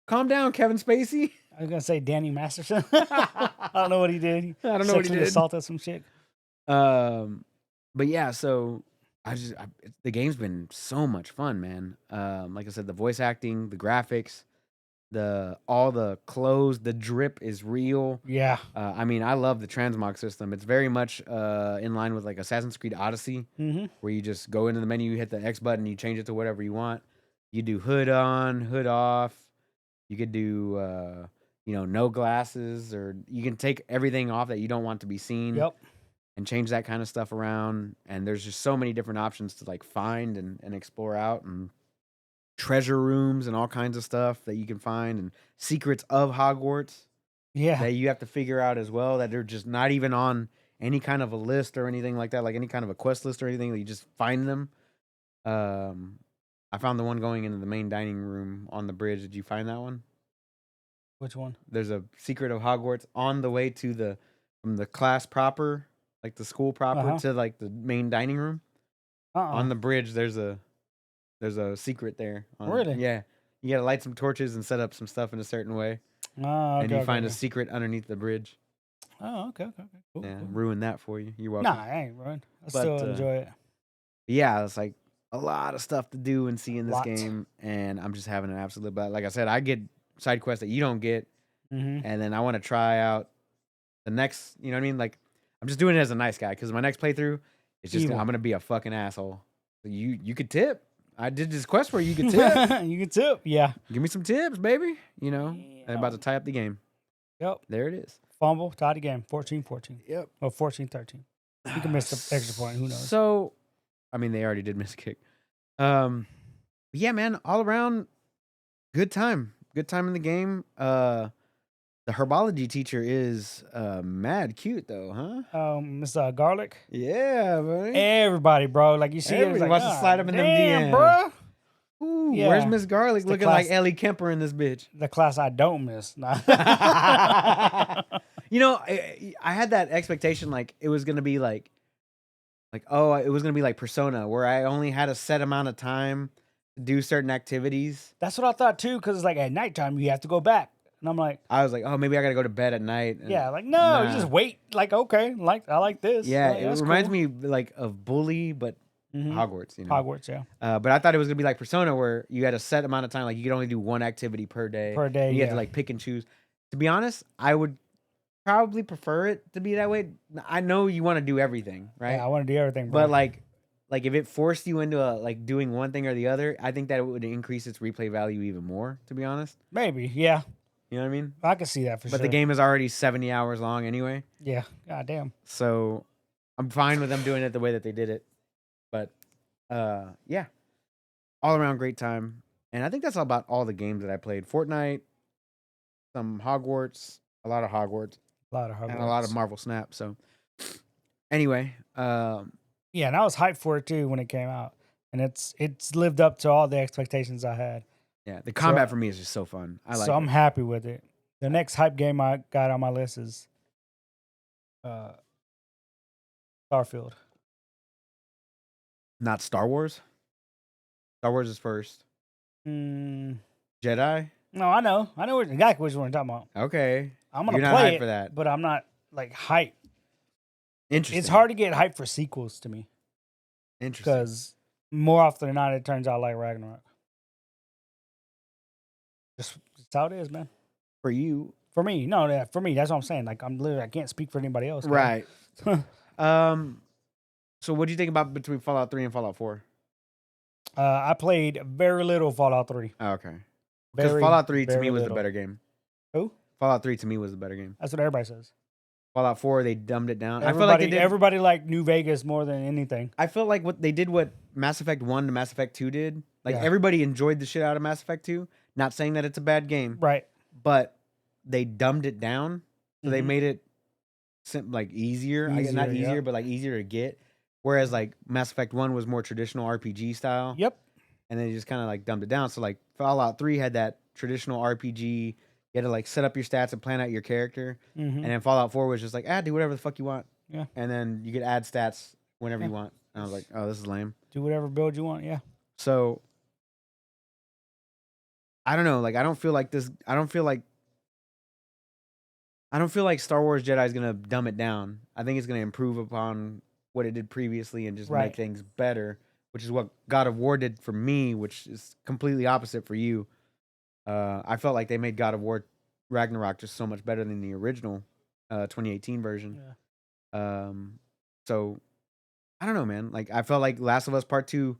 Calm down, Kevin Spacey. I was going to say Danny Masterson. I don't know what he did. I don't know what he did. Assaulted some chick. But yeah, so The game's been so much fun, man. Like I said, the voice acting, the graphics, all the clothes, the drip is real. Yeah. I mean, I love the transmog system. It's very much in line with like Assassin's Creed Odyssey, Mm-hmm. where you just go into the menu, you hit the X button, you change it to whatever you want. You do hood on, hood off. You could do, no glasses, or you can take everything off that you don't want to be seen Yep. and change that kind of stuff around. And there's just so many different options to like find and explore out, and treasure rooms and all kinds of stuff that you can find, and secrets of Hogwarts Yeah. that you have to figure out as well, that they're just not even on any kind of a list or anything like that, like any kind of a quest list or anything. That you just find them. I found the one going into the main dining room on the bridge. Did you find that one? Which one? There's a secret of Hogwarts on the way to from the class proper, like the school proper, to like the main dining room. On the bridge. There's a secret there. Really? Yeah. You gotta light some torches and set up some stuff in a certain way, Okay, and you find a secret underneath the bridge. Oh, okay. Cool, Yeah, cool. ruin that for you. You're welcome. Nah, I ain't ruined. I But, still enjoy it. Yeah, it's like a lot of stuff to do and see in this game, and I'm just having an absolute blast. Like I said, I get side quests that you don't get, and then I want to try out the next. You know what I mean? Like, I'm just doing it as a nice guy, because my next playthrough is just I'm gonna be a fucking asshole. You could tip. I did this quest where you could tip. You could tip. Yeah. Give me some tips, baby. I'm about to tie up the game. Yep. There it is. Fumble, tie the game. 14-14. Yep. Or 14-13. You can miss the extra point. Who knows? So, I mean, they already did miss a kick. Yeah, man, all around, good time. Good time in the game. The herbology teacher is mad cute, though, huh? Miss Garlic. Yeah, buddy. Everybody, bro. Like, you see it. Everybody Like, wants to slide up in them DMs. bro. Ooh, Yeah. where's Miss Garlic looking class- like Ellie Kemper in this bitch? The class I don't miss. Nah. I had that expectation, like it was gonna be like it was gonna be like Persona, where I only had a set amount of time to do certain activities. That's what I thought too, because it's like at nighttime you have to go back, and I'm like, I was like, oh, maybe I gotta go to bed at night. And yeah, like no, you just wait. Like okay, like I like this. yeah, like, it reminds me like of Bully, but Hogwarts. Hogwarts, yeah. But I thought it was gonna be like Persona, where you had a set amount of time, like you could only do one activity per day. And you had to like pick and choose. To be honest, I would probably prefer it to be that way. I know you want to do everything, right? Yeah, I want to do everything, bro. But like if it forced you into like doing one thing or the other, I think that it would increase its replay value even more, to be honest. Maybe, yeah. You know what I mean? I can see that for sure. But the game is already 70 hours long anyway. Yeah, goddamn. So I'm fine with them doing it the way that they did it. But yeah. All around great time. And I think that's about all the games that I played. Fortnite, some Hogwarts, a lot of Hogwarts. And a lot of Marvel Snap. So anyway, yeah, and I was hyped for it too when it came out, and it's lived up to all the expectations I had. Yeah, the combat for me is just so fun. I like. So I'm happy with it. The next hype game I got on my list is Starfield. Not Star Wars. Star Wars is first. Jedi. No, I know exactly which one you're talking about. Okay, I'm gonna You're not play hyped it for that. but I'm not like hyped. Interesting. It's hard to get hyped for sequels to me. Interesting. Because more often than not, it turns out like Ragnarok. Just that's how it is, man. For you, For me, no, for me, that's what I'm saying. Like I can't speak for anybody else. right? So what do you think about between Fallout 3 and Fallout 4? I played very little Fallout 3. Oh, okay. Because Fallout 3 to me was the better game. Who? Fallout 3 to me was the better game. That's what everybody says. Fallout 4, they dumbed it down. Everybody, I feel like they did. Everybody liked New Vegas more than anything. I felt like what Mass Effect 1 to Mass Effect 2 did. Like, Yeah. everybody enjoyed the shit out of Mass Effect 2. Not saying that it's a bad game. Right. But they dumbed it down. So they Mhm. made it like easier. I guess not Easier, easier, yeah. but like easier to get. Whereas like Mass Effect 1 was more traditional RPG style. Yep. And then they just kind of like dumbed it down. So like Fallout 3 had that traditional RPG. You had to like set up your stats and plan out your character. Mm-hmm. And then Fallout 4 was just like, do whatever the fuck you want. Yeah. And then you could add stats whenever Yeah. you want. And I was like, oh, this is lame. Do whatever build you want. Yeah. So I don't know. Like, I don't feel like Star Wars Jedi is gonna dumb it down. I think it's gonna improve upon what it did previously and just Right. make things better, which is what God of War did for me, which is completely opposite for you. I felt like they made God of War Ragnarok just so much better than the original 2018 version. Yeah. So I don't know, man. Like I felt like Last of Us Part 2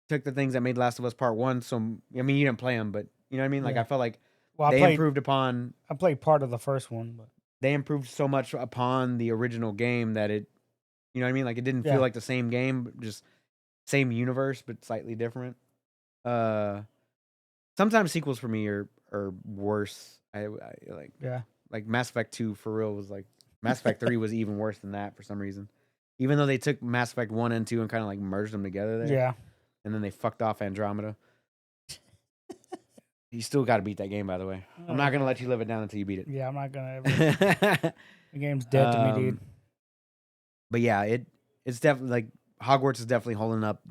took the things that made Last of Us Part 1. So I mean, you didn't play them, but you know what I mean? Like Yeah. I felt like Well, they improved upon I played part of the first one, but they improved so much upon the original game that it, you know what I mean? Like it didn't Yeah. feel like the same game, but just same universe, but slightly different. Sometimes sequels for me are worse. I like yeah. like Mass Effect 2 for real was like Mass Effect 3 was even worse than that for some reason. Even though they took Mass Effect 1 and 2 and kind of like merged them together there. Yeah. And then they fucked off Andromeda. You still got to beat that game, by the way. I'm not going to let you live it down until you beat it. Yeah, I'm not gonna ever. The game's dead to me, dude. But yeah, it's definitely like Hogwarts is definitely holding up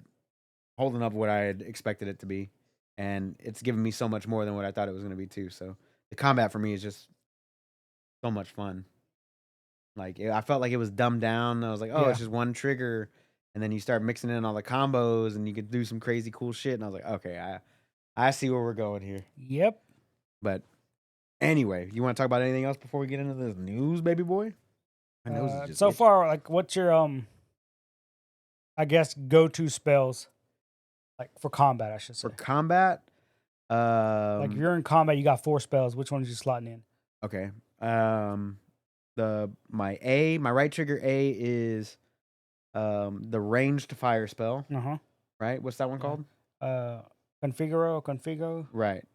what I had expected it to be. And it's given me so much more than what I thought it was going to be too. So the combat for me is just so much fun. Like I felt like it was dumbed down. I was like, oh, Yeah. it's just one trigger, and then you start mixing in all the combos, and you could do some crazy cool shit. And I was like, okay, I see where we're going here. Yep. But anyway, you want to talk about anything else before we get into this news, baby boy? My nose is just So itchy. far, like, what's your I guess go-to spells, like for combat, I should say. For combat. Like if you're in combat, you got 4 spells. Which one are you slotting in? Okay. My right trigger A is the ranged fire spell. Right? What's that one called? Configo. Right.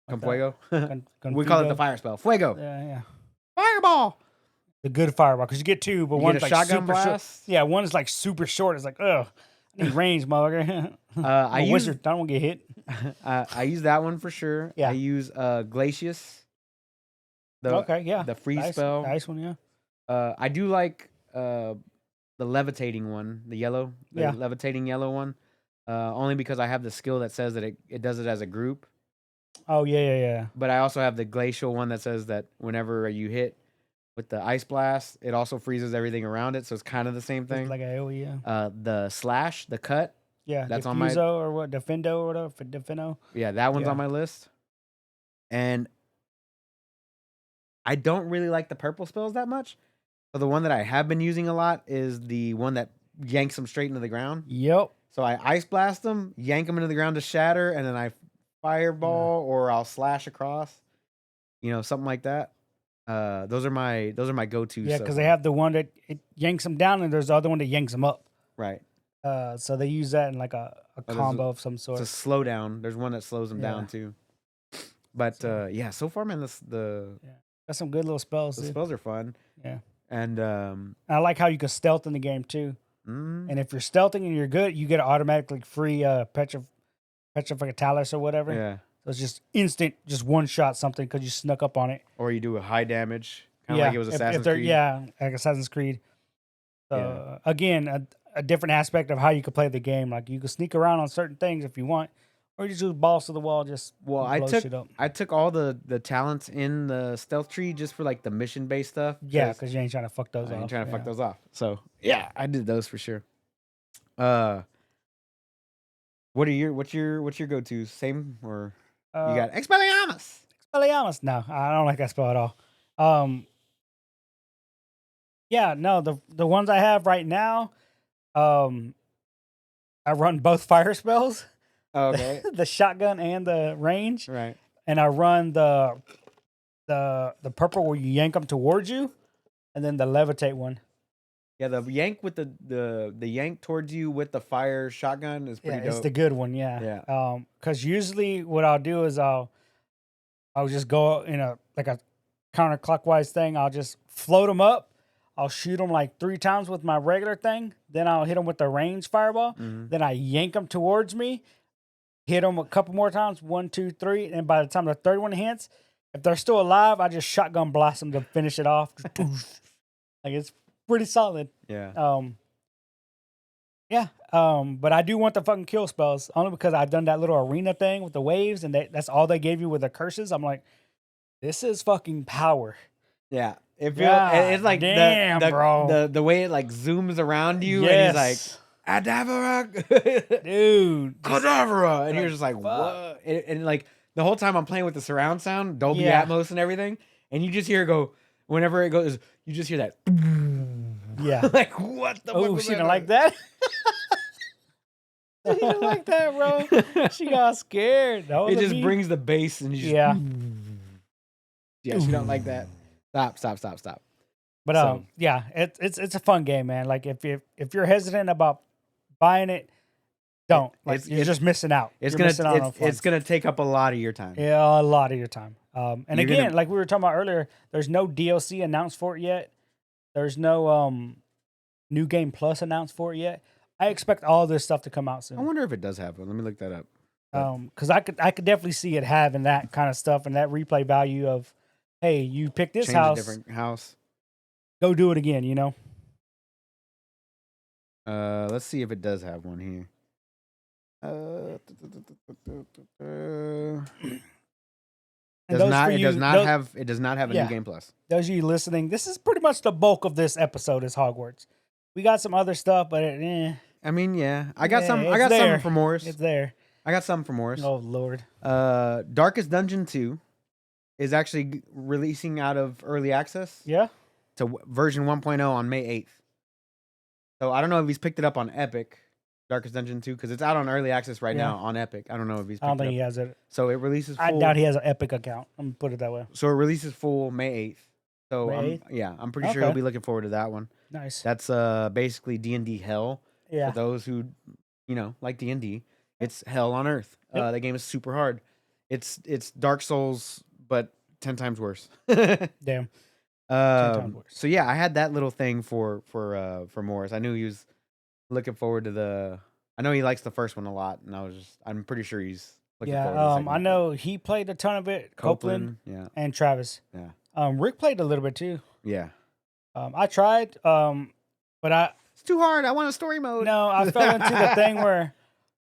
Like Fuego. Configo. We call it the fire spell. Fuego. Yeah. Fireball. The good fireball, because you get 2, but You one's get a like shotgun super short. blast? Yeah, one is like super short. It's like, ugh, I need range, motherfucker. I use wizard. I don't want to get hit. I use that one for sure. Yeah. I use Glacius. The freeze spell. Nice one, yeah. I do like the levitating one, the levitating yellow one. Only because I have the skill that says that it does it as a group. Oh yeah. But I also have the glacial one that says that whenever you hit with the ice blast, it also freezes everything around it, so it's kind of the same thing. It's like yeah. The slash, the cut. Yeah, that's Diffuso on my or what? Defendo or whatever. Defino. Yeah, that one's on my list. And I don't really like the purple spells that much. So the one that I have been using a lot is the one that yanks them straight into the ground. Yep. So I ice blast them, yank them into the ground to shatter, and then I fireball or I'll slash across. You know, something like that. Those are my go-tos. Yeah, because they have the one that it yanks them down, and there's the other one that yanks them up. Right. So they use that in like a combo of some sort. It's a slowdown. There's one that slows them down too. But so far, man, that's some good little spells. The spells are fun. Yeah. And I like how you can stealth in the game too. And if you're stealthing and you're good, you get an automatically free Petrifactalis or whatever. Yeah. So it's just instant, just one shot something because you snuck up on it. Or you do a high damage, kind of like it was Assassin's Creed. Yeah, like Assassin's Creed. So again, a different aspect of how you could play the game. Like you could sneak around on certain things if you want, or you just do balls to the wall, just blow shit up. I took all the talents in the stealth tree just for like the mission based stuff. Yeah, because you ain't trying to fuck those off. I ain't trying to fuck those off. So yeah, I did those for sure. What's your go-to? Same or you got Expelliarmus? Expelliarmus. No, I don't like that spell at all. Yeah, no, the ones I have right now, I run both fire spells. Okay. The shotgun and the range. Right. And I run the purple where you yank them towards you, and then the levitate one. Yeah, the yank with the yank towards you with the fire shotgun is pretty dope. It's the good one, yeah. Yeah. Because usually what I'll do is I'll just go in a counterclockwise thing. I'll just float them up. I'll shoot them like 3 times with my regular thing. Then I'll hit them with the range fireball. Mm-hmm. Then I yank them towards me. Hit them a couple more times. 1, 2, 3. And by the time the third one hits, if they're still alive, I just shotgun blast them to finish it off. Like it's pretty solid. Yeah. But I do want the fucking kill spells only because I've done that little arena thing with the waves, and that's all they gave you with the curses. I'm like, this is fucking power. Yeah. It feels God it's like damn, bro. the way it like zooms around you and he's like Yes. Adavara, Dude. Cadavra, and you're like, just like fuck. what? And like the whole time I'm playing with the surround sound, Dolby Yeah. Atmos and everything, and you just hear it go whenever it goes, you just hear that. Yeah. Like what the? Oh, fuck was she didn't like that. She didn't like that, bro. She got scared. That was It just me. brings the bass and you just Yeah. yeah. She don't like that. Stop. But So- yeah, it's a fun game, man. Like if you're hesitant about buying it, don't. Like you're just missing out. It's You're missing out on fun. it's gonna take up a lot of your time. Yeah, a lot of your time. And You're again, gonna- like we were talking about earlier, there's no DLC announced for it yet. There's no new game plus announced for it yet. I expect all this stuff to come out I soon. wonder if it does have one. Let me look that up. Because I could definitely see it having that kind of stuff and that replay value of, hey, you pick this Change a house, different house. go do it again. You know. Let's see if it does have one here. And Does those not. for It you- does not those- have. It does not have a Yeah. new game plus. Those of you listening, this is pretty much the bulk of this episode is Hogwarts. We got some other stuff, but I mean, yeah. I got Yeah, some. I it's got there. some for Morris. it's there. I got some for Morris. Oh Lord. Darkest Dungeon 2 is actually releasing out of early access Yeah. to version 1.0 on May 8th. So I don't know if he's picked it up on Epic, Darkest Dungeon 2, because it's out on early access right Yeah. now on Epic. I don't know if he's I don't picked think it he up. has it. So it releases full. I doubt he has an Epic account. I'm gonna put it that way. So it releases full May 8th. So May 8th? I'm pretty sure he'll Okay. be looking forward to that one. Nice. That's basically D&D Hell. Yeah. For those who, like D&D, it's hell on earth. Yep. The game is super hard. It's Dark Souls, but 10 times worse. Damn. times worse. So yeah, I had that little thing for Morris. I knew he was looking forward to the. I know he likes the first one a lot, and I'm pretty sure he's looking forward to the Yeah. second I one. know he played a ton of it. Copeland yeah, and Travis. Yeah. Rick played a little bit too. yeah. I tried. But It's too hard. I want a story mode. I fell into the thing where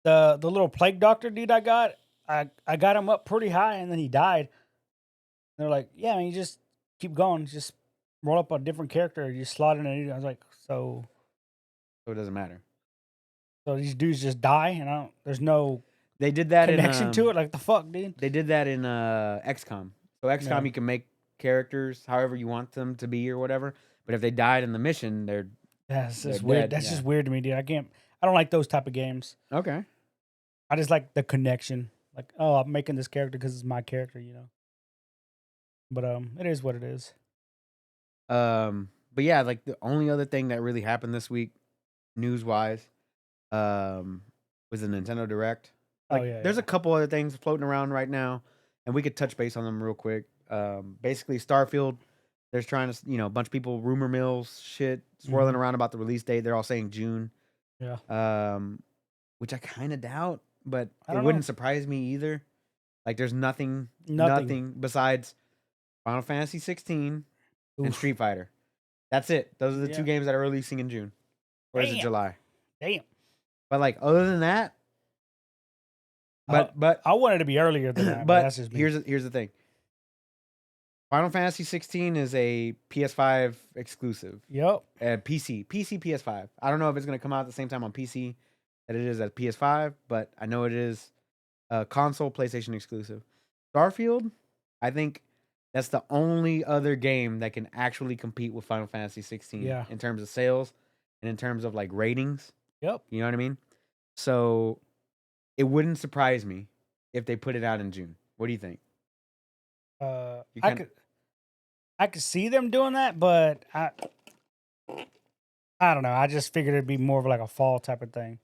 the little plague doctor dude I got got him up pretty high and then he died. They're like, yeah, I mean, you just keep going, just roll up a different character, you slot in a new. I was like, so So it doesn't matter. these dudes just die and there's no They did that connection in to it. Like the fuck, dude. They did that in XCOM. So XCOM, Yeah. you can make characters however you want them to be or whatever. But if they died in the mission, they're That's just They're weird. dead, That's yeah. just weird to me, dude. I don't like those type of games. okay. I just like the connection. Like, oh, I'm making this character because it's my character, you know. But it is what it is. But yeah, like the only other thing that really happened this week, news wise, was the Nintendo Direct. Like, Oh yeah. there's a couple other things floating around right now, and we could touch base on them real quick. Basically, Starfield. There's trying to, a bunch of people, rumor mills, shit, swirling around about the release date. They're all saying June. Yeah. Which I kind of doubt, but I it don't wouldn't know. surprise me either. Like, there's nothing Nothing. besides Final Fantasy 16 and Oof. Street Fighter. That's it. Those are the two Yeah. games that are releasing in June. Or is it Damn. July? Damn. But like, other than that, but I wanted to be earlier than that. But that's just me. here's the thing. Final Fantasy 16 is a PS5 exclusive. Yep. PC, PS5. I don't know if it's going to come out at the same time on PC that it is at PS5, but I know it is a console PlayStation exclusive. Starfield, I think that's the only other game that can actually compete with Final Fantasy 16 Yeah. in terms of sales and in terms of like ratings. Yep. You know what I mean? So it wouldn't surprise me if they put it out in June. What do you think? You I could see them doing that, but I don't know. I just figured it'd be more of like a fall type of thing.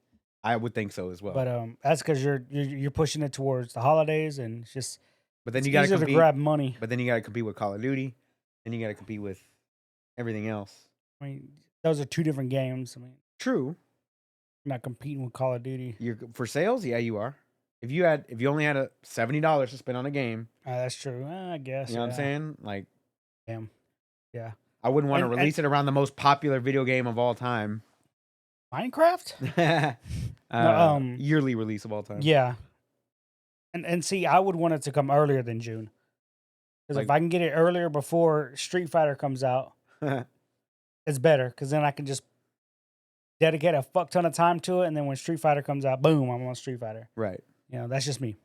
I would think so as well. But that's because you're pushing it towards the holidays, and it's just But then it's you got to easier to compete. grab money. But then you got to compete with Call of Duty. Then you got to compete with everything else. I mean, those are two different games. I mean, True. you're not competing with Call of Duty. You're for sales. Yeah, you are. If you only had $70 to spend on a game, That's true. I guess. you know what I'm yeah. saying? Like, Damn. Yeah. I wouldn't want to And- release it around the most popular video game of all time. Minecraft? Yearly release of all time. Yeah. And see, I would want it to come earlier than June. Because if I can get it earlier before Street Fighter comes out, it's better. Because then I can just dedicate a fuck ton of time to it, and then when Street Fighter comes out, boom, I'm on Street Fighter. Right. You know, that's just me.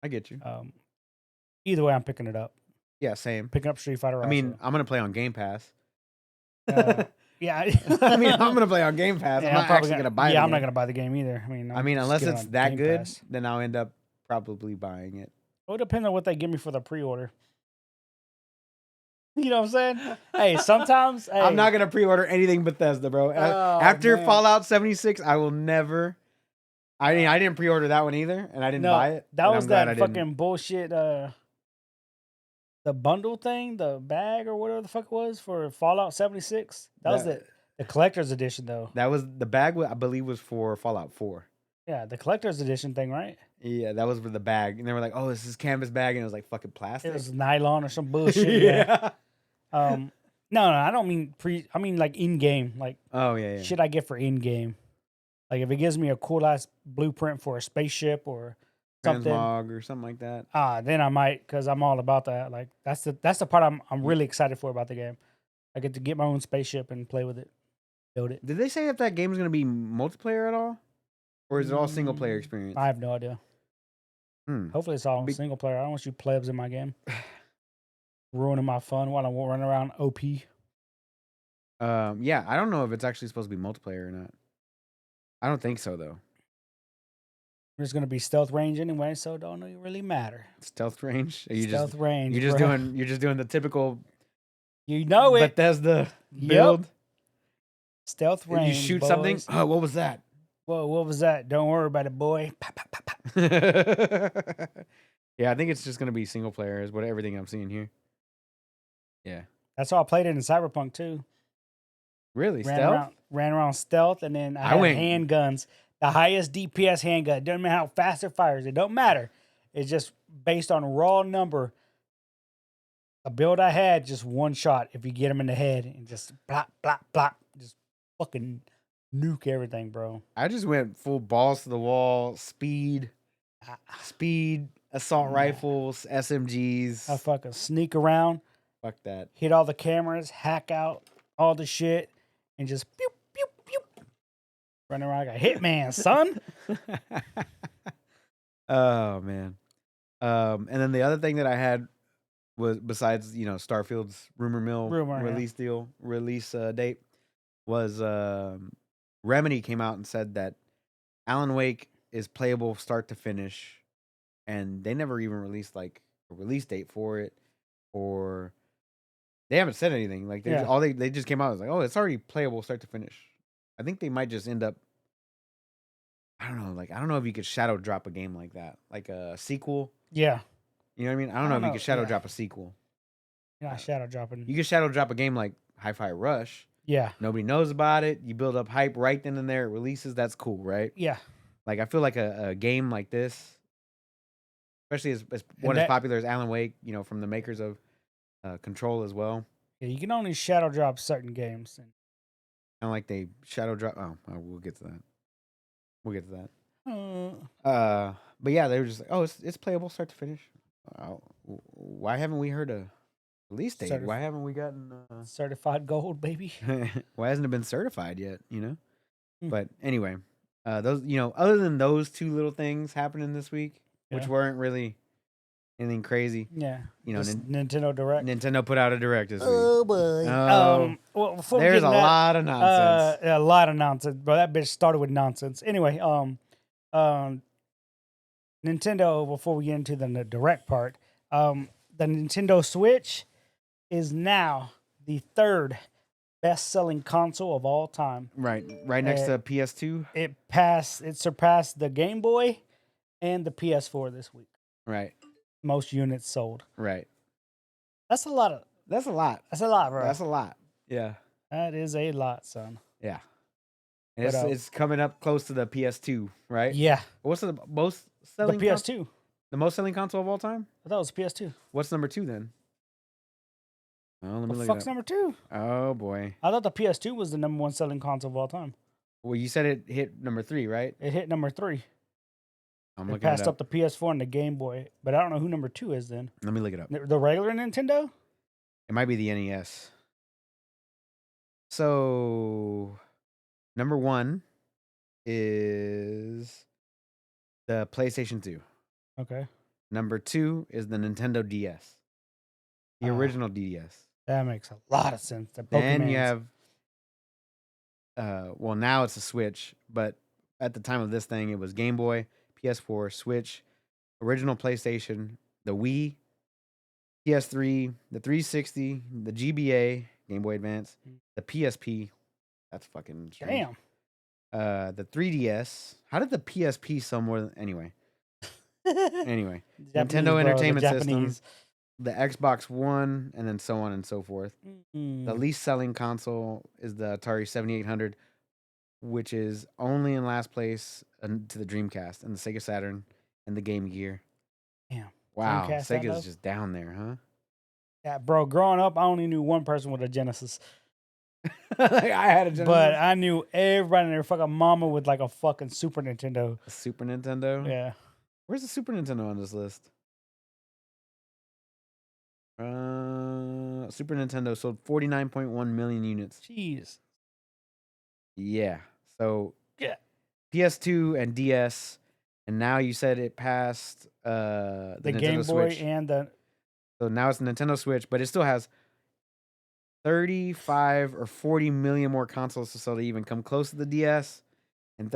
I get you. Either way, I'm picking it up. Yeah, same. Picking up Street Fighter. I mean, I'm gonna play on Game Pass. Yeah. I mean, I'm gonna play on Game Pass. Yeah, I'm not actually gonna buy it. Yeah, I'm not gonna buy the game either. I mean, unless it's that good, Pass. then I'll end up probably buying it. Well, it depends on what they give me for the pre-order. You know what I'm saying? Hey, sometimes I'm not gonna pre-order anything Bethesda, bro. After Fallout 76, I will never. I mean, I didn't pre-order that one either, and I didn't buy it. That was that fucking bullshit. The bundle thing, the bag or whatever the fuck it was for Fallout 76. That was the collector's edition, though. That was the bag. I believe was for Fallout 4. Yeah, the collector's edition thing, right? Yeah, that was for the bag, and they were like, "Oh, this is canvas bag," and it was like fucking plastic. It was nylon or some bullshit. Yeah. No, I don't mean I mean like in game, like shit I get for in game. Like if it gives me a cool ass blueprint for a spaceship or something, transmog or something like that. Then I might, because I'm all about that. Like that's the part I'm really excited for about the game. I get to get my own spaceship and play with it, build it. Did they say if that game is going to be multiplayer at all, or is it all single player experience? I have no idea. Hopefully it's all single player. I don't want you plebs in my game ruining my fun while I'm running around OP. Yeah, I don't know if it's actually supposed to be multiplayer or not. I don't think so though. There's gonna be stealth range anyway, so it don't really matter. Stealth range? Stealth range. You're just doing the typical. You know it. Bethesda build. Yep. Stealth range. You shoot boys. something. Oh, what was that? Whoa, what was that? Don't worry about it, boy. Pop, pop, pop, pop. Yeah, I think it's just gonna be single player. Is what everything I'm seeing here. Yeah. That's how I played it in Cyberpunk too. Really? Ran around stealth, and then I had handguns. The highest DPS handgun. Doesn't matter how fast it fires. It don't matter. It's just based on raw number. A build I had, just one shot if you get him in the head and just plop, plop, plop. Just fucking nuke everything, bro. I just went full balls to the wall, speed, assault rifles, SMGs. I fucking sneak around. Fuck that. Hit all the cameras, hack out all the shit, and just pew, pew, pew. Running around like a hitman, son. Oh, man. And then the other thing that I had was, besides, Starfield's rumor mill release date, was Remedy came out and said that Alan Wake is playable start to finish, and they never even released like a release date for it, or they haven't said anything. Like they just came out and was like, oh, it's already playable start to finish. I think they might just end up. I don't know. Like I don't know if you could shadow drop a game like that, like a sequel. Yeah. You know what I mean? I don't know if you could shadow drop a sequel. You're not shadow dropping. You could shadow drop a game like Hi-Fi Rush. Yeah. Nobody knows about it. You build up hype right then and there. It releases. That's cool, right? Yeah. Like I feel like a game like this, especially as one as popular as Alan Wake, from the makers of Control as well. Yeah, you can only shadow drop certain games. Kind of like they shadow drop. Oh, we'll get to that. But yeah, they were just like, oh, it's playable start to finish. Why haven't we heard a release date? Why haven't we gotten certified gold, baby? Why hasn't it been certified yet? But anyway, those other than those two little things happening this week, which weren't really anything crazy. Yeah, Nintendo Direct. Nintendo put out a Direct this week. Oh boy. Well, before there's a lot of nonsense. A lot of nonsense, bro. That bitch started with nonsense. Anyway, Nintendo. Before we get into the Direct part, the Nintendo Switch is now the third best-selling console of all time. Right next to PS2. It surpassed the Game Boy and the PS4 this week. Right. Most units sold. Right. That's a lot, bro. That's a lot. Yeah. That is a lot, son. Yeah. And it's coming up close to the PS2, right? Yeah. What's the most selling? The PS2. The most selling console of all time? I thought it was PS2. What's number 2 then? Oh, let me look fuck's number 2? Oh boy. I thought the PS2 was the number 1 selling console of all time. Well, you said it hit number 3, right? It hit number 3. I'm They looking it passed up. up the PS4 and the Game Boy, but I don't know who number 2 is then. Let me look it up. The regular Nintendo? It might be the NES. So, number 1 is the PlayStation 2. Okay. Number 2 is the Nintendo DS. The original DS. That makes a lot of sense. The Then you Pokemans. have, well, now it's a Switch, but at the time of this thing, it was Game Boy, PS4, Switch, original PlayStation, the Wii, PS3, the 360, the GBA, Game Boy Advance, the PSP. That's fucking strange. Damn. The 3DS. How did the PSP sell more than anyway? Anyway, Nintendo Entertainment System, the Xbox One, and then so on and so forth. The least selling console is the Atari 7800, which is only in last place to the Dreamcast and the Sega Saturn and the Game Gear. Damn. Wow, Dreamcast that low? Sega's just down there, huh? Yeah, bro. Growing up, I only knew one person with a Genesis, Like, I had a Genesis. but I knew everybody and their fucking mama with like a fucking Super Nintendo. A Super Nintendo? Yeah. Where's the Super Nintendo on this list? Super Nintendo sold 49.1 million units. Jeez. Yeah. So Yeah. PS2 and DS, and now you said it passed the The Nintendo Game Boy Switch. and the So now it's the Nintendo Switch, but it still has 35 or 40 million more consoles to sell to even come close to the DS, and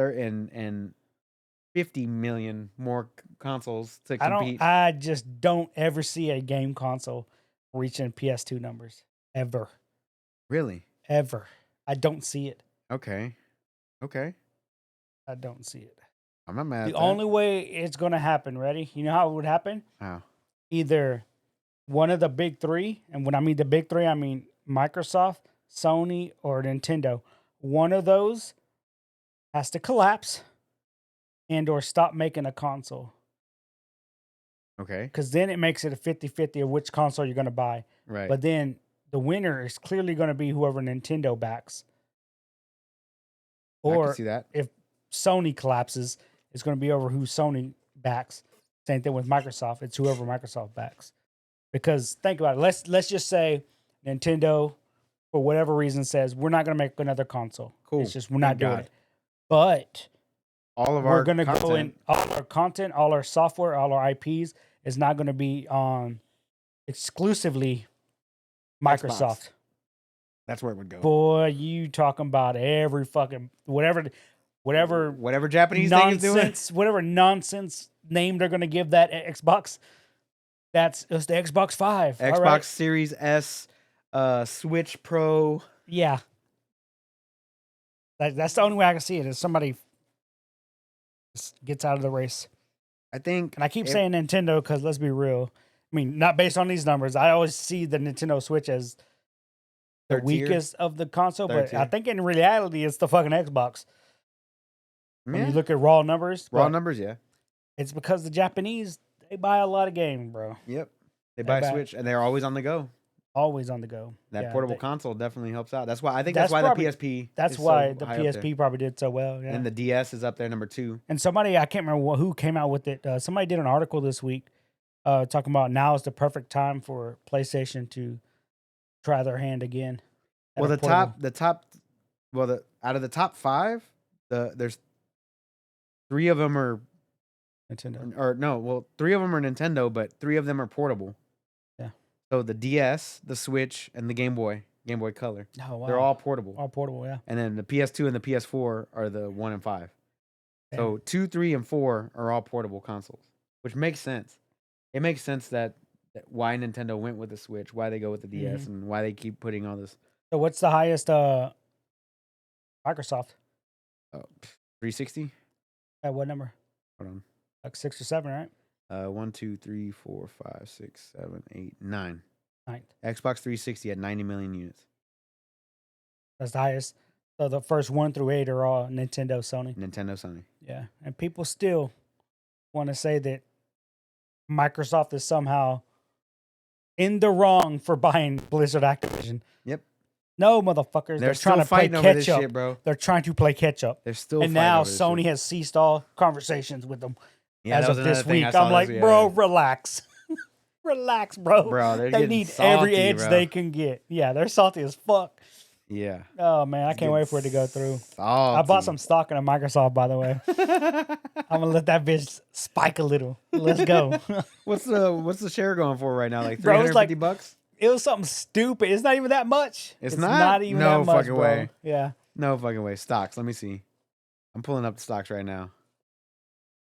50 million more consoles to compete. I just don't ever see a game console reaching PS2 numbers ever. Really? Ever. I don't see it. Okay. I don't see it. I'm not mad. The only way it's going to happen, ready? You know how it would happen? How? Either one of the big three, and when I mean the big three, I mean Microsoft, Sony, or Nintendo. One of those has to collapse and or stop making a console. Okay. Because then it makes it a 50-50 of which console you're going to buy. Right. But then the winner is clearly going to be whoever Nintendo backs. I Or can see that. if Sony collapses, it's going to be over who Sony backs. Same thing with Microsoft. It's whoever Microsoft backs. Because think about it. Let's just say Nintendo, for whatever reason, says we're not going to make another console. Cool. It's just we're not Thank doing God. it. But All of we're our going to go in content, all our content, all our software, all our IPs is not going to be on exclusively Microsoft. Xbox. That's where it would go. Boy, you talking about every fucking whatever Japanese thing is doing. nonsense, whatever nonsense name they're going to give that Xbox. It's the Xbox 5. Xbox all right? Series S, Switch Pro. Yeah. That's the only way I can see it is somebody just gets out of the race. I think. And I keep saying Nintendo because let's be real. I mean, not based on these numbers. I always see the Nintendo Switch as the Third tier? weakest of the console, Third but tier. I think in reality it's the fucking Xbox. When Yeah. you look at raw numbers, Raw but numbers, yeah. it's because the Japanese, they buy a lot of games, bro. Yep. They buy a buy- Switch and they're always on the go. Always on the go. That Yeah, portable they- console definitely helps out. That's why I think That's that's why probably- the PSP. That's is why so the high up there. PSP probably did so well. Yeah. And the DS is up there number 2. And somebody, I can't remember who came out with it. Somebody did an article this week talking about now is the perfect time for PlayStation to try their hand again. at Well, a portable. out of the top 5, there's 3 of them are Nintendo. or no, well, 3 of them are Nintendo, but 3 of them are portable. Yeah. So the DS, the Switch, and the Game Boy Color. Oh, wow. They're all portable. all portable, yeah. And then the PS2 and the PS4 are the 1 and 5. Damn. So 2, 3, and 4 are all portable consoles, which makes sense. It makes sense that why Nintendo went with the Switch, why they go with the DS, and why they keep putting all this. So what's the highest Microsoft? 360? At what number? Hold Like 6 or 7, right? on. 1, 2, 3, 4, 5, 6, 7, 8, 9. Ninth. Xbox 360 at 90 million units. That's the highest. So the first 1 through 8 are all Nintendo, Sony. Nintendo, Sony. Yeah. And people still want to say that Microsoft is somehow in the wrong for buying Blizzard Activision. Yep. No, motherfuckers. They're trying still to play fighting over this catch up. shit, bro. They're trying to play catch up. They're still And fighting now over this Sony shit. has ceased all conversations with them. Yeah, as that was of this another thing I week. saw I'm like, this week, bro, yeah. relax. Relax, bro. Bro, they're They getting need salty, every edge bro. they can get. Yeah, they're salty as fuck. Yeah. Oh, man, I It's can't getting wait for it to go through. Salty. I bought some stock in a Microsoft, by the way. I'm going to let that bitch spike a little. Let's go. What's the share going for right now? Like Bro, it's like- $350? It was something stupid. It's not even that much. It's not? even No that much, fucking bro. way. Yeah. No fucking way. Stocks. Let me see. I'm pulling up the stocks right now.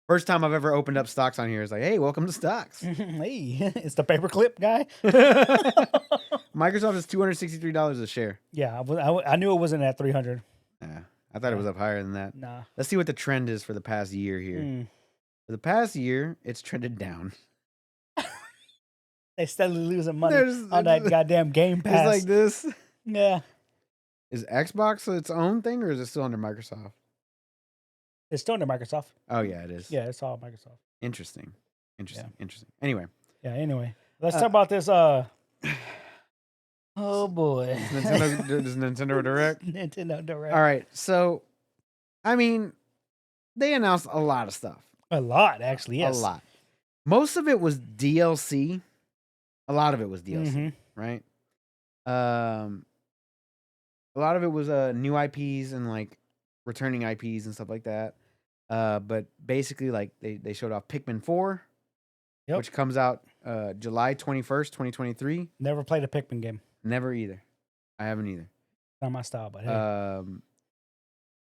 First time I've ever opened up stocks on here. It's like, hey, welcome to stocks. Hey, it's the paperclip guy. Microsoft is $263 a share. Yeah, I knew it wasn't at 300. Yeah, I thought it was up higher than that. Nah. Let's see what the trend is for the past year here. Mm. For the past year, it's trended down. They steadily losing money There's- on that goddamn Game Pass. It's like this. Yeah. Is Xbox its own thing or is it still under Microsoft? It's still under Microsoft. Oh, yeah, it is. Yeah, it's all Microsoft. Interesting. Interesting. Anyway. Yeah, anyway. Let's talk about this. Oh, boy. Does Nintendo Direct? Nintendo Direct. All right. So, I mean, they announced a lot of stuff. A lot, actually, yes. A lot. Most of it was DLC. A lot of it was DLC, Mhm. right? A lot of it was new IPs and like returning IPs and stuff like that. But basically, like they showed off Pikmin 4, Yep. which comes out July 21st, 2023. Never played a Pikmin game. Never either. I haven't either. Not my style, but hey.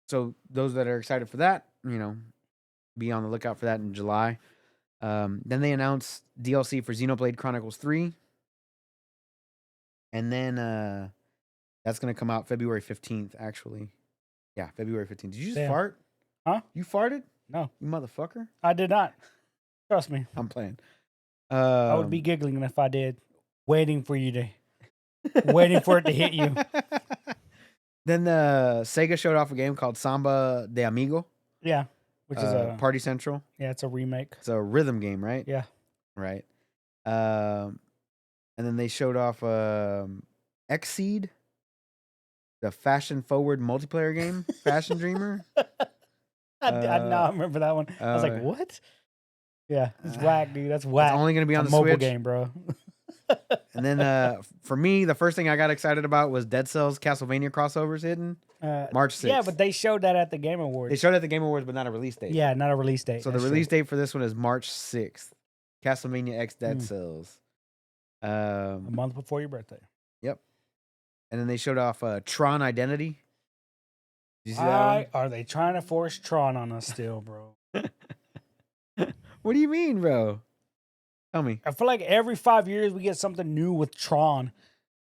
So those that are excited for that, be on the lookout for that in July. Then they announced DLC for Xenoblade Chronicles 3. And then that's going to come out February 15th, actually. Yeah, February 15th. Did you just Damn. fart? Huh? You farted? No, You motherfucker? I did not. Trust me. I'm playing. I would be giggling if I did. Waiting for you to... waiting for it to hit you. Then Sega showed off a game called Samba de Amigo. Yeah. Which is a... Party Central. Yeah, it's a remake. It's a rhythm game, right? Yeah. Right. And then they showed off Xseed, the fashion-forward multiplayer game, Fashion Dreamer. I remember that one. I was like, what? Yeah, it's whack, dude. That's whack. It's only going to be on a the mobile Switch. game, bro. And then for me, the first thing I got excited about was Dead Cells Castlevania crossovers hidden March 6th. Yeah, but they showed that at the Game Awards. They showed it at the Game Awards, but not a release date. Yeah, not a release date. So the release date for this one is March 6th. Castlevania X Dead Cells. A month before your birthday. Yep. And then they showed off Tron Identity. Did you see that one? Are they trying to force Tron on us still, bro? What do you mean, bro? Tell me. I feel like every 5 years we get something new with Tron.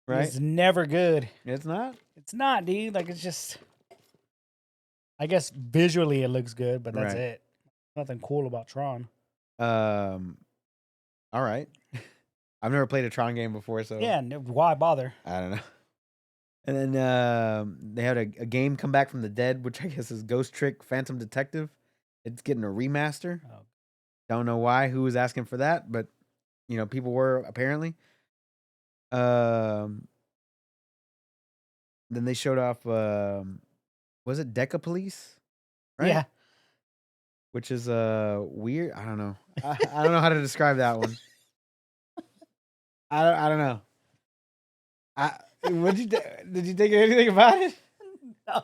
Right? It's never good. It's not? It's not, dude. Like, it's just... I guess visually it looks good, but that's Right. it. Nothing cool about Tron. All right. I've never played a Tron game before, so Yeah, why bother? I don't know. And then they had a game come back from the dead, which I guess is Ghost Trick Phantom Detective. It's getting a remaster. Oh. Don't know why, who was asking for that, but people were apparently. Then they showed off was it Deca Police? Right? Yeah. Which is weird. I don't know. I don't know how to describe that one. I don't know. Did you think anything about it? No.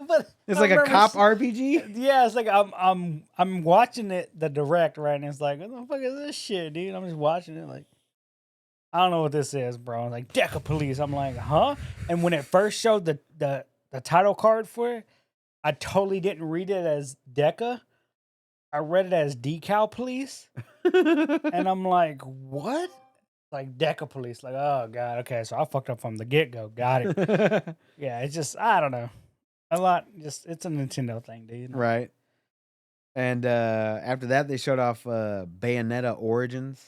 But It's I like a remember cop RPG. Yeah, it's like I'm watching the direct, right? And it's like, what the fuck is this shit, dude? I'm just watching it like, I don't know what this is, bro. Like Deca Police. I'm like, huh? And when it first showed the title card for it, I totally didn't read it as Deca. I read it as Decal Police. And I'm like, what? Like Deca Police. Like, oh god, okay. So I fucked up from the get-go. Got it. Yeah, it's just, I don't know. A lot, just, it's a Nintendo thing, dude. Right. And after that, they showed off Bayonetta Origins,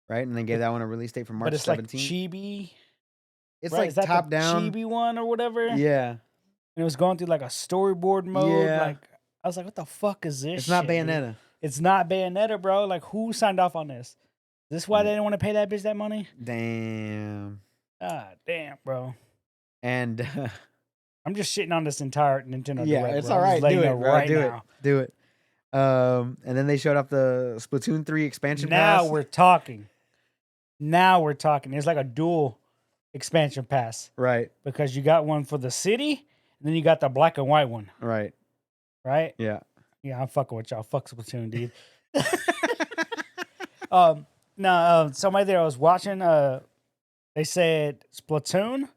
right? And they gave that one a release date for March 17th. But it's like chibi. It's right? like Is that top the down. chibi one or whatever. Yeah. And it was going through like a storyboard mode. Yeah. Like, I was like, what the fuck is this? It's not shit, dude? Bayonetta. It's not Bayonetta, bro. Like, who signed off on this? Is this why they didn't want to pay that bitch that money? Damn. Ah, damn, bro. And I'm just shitting on this entire Nintendo yeah, Direct, it's bro. all I'm right. just letting Do you it, know bro. right Do now. it. Do it. And then they showed off the Splatoon 3 expansion Now pass. we're talking. Now we're talking. It's like a dual expansion pass Right. because you got one for the city, and then you got the black and white one, Right. right? Yeah. Yeah, I'm fucking with y'all. Fuck Splatoon, dude. Somebody there I was watching. They said Splatoon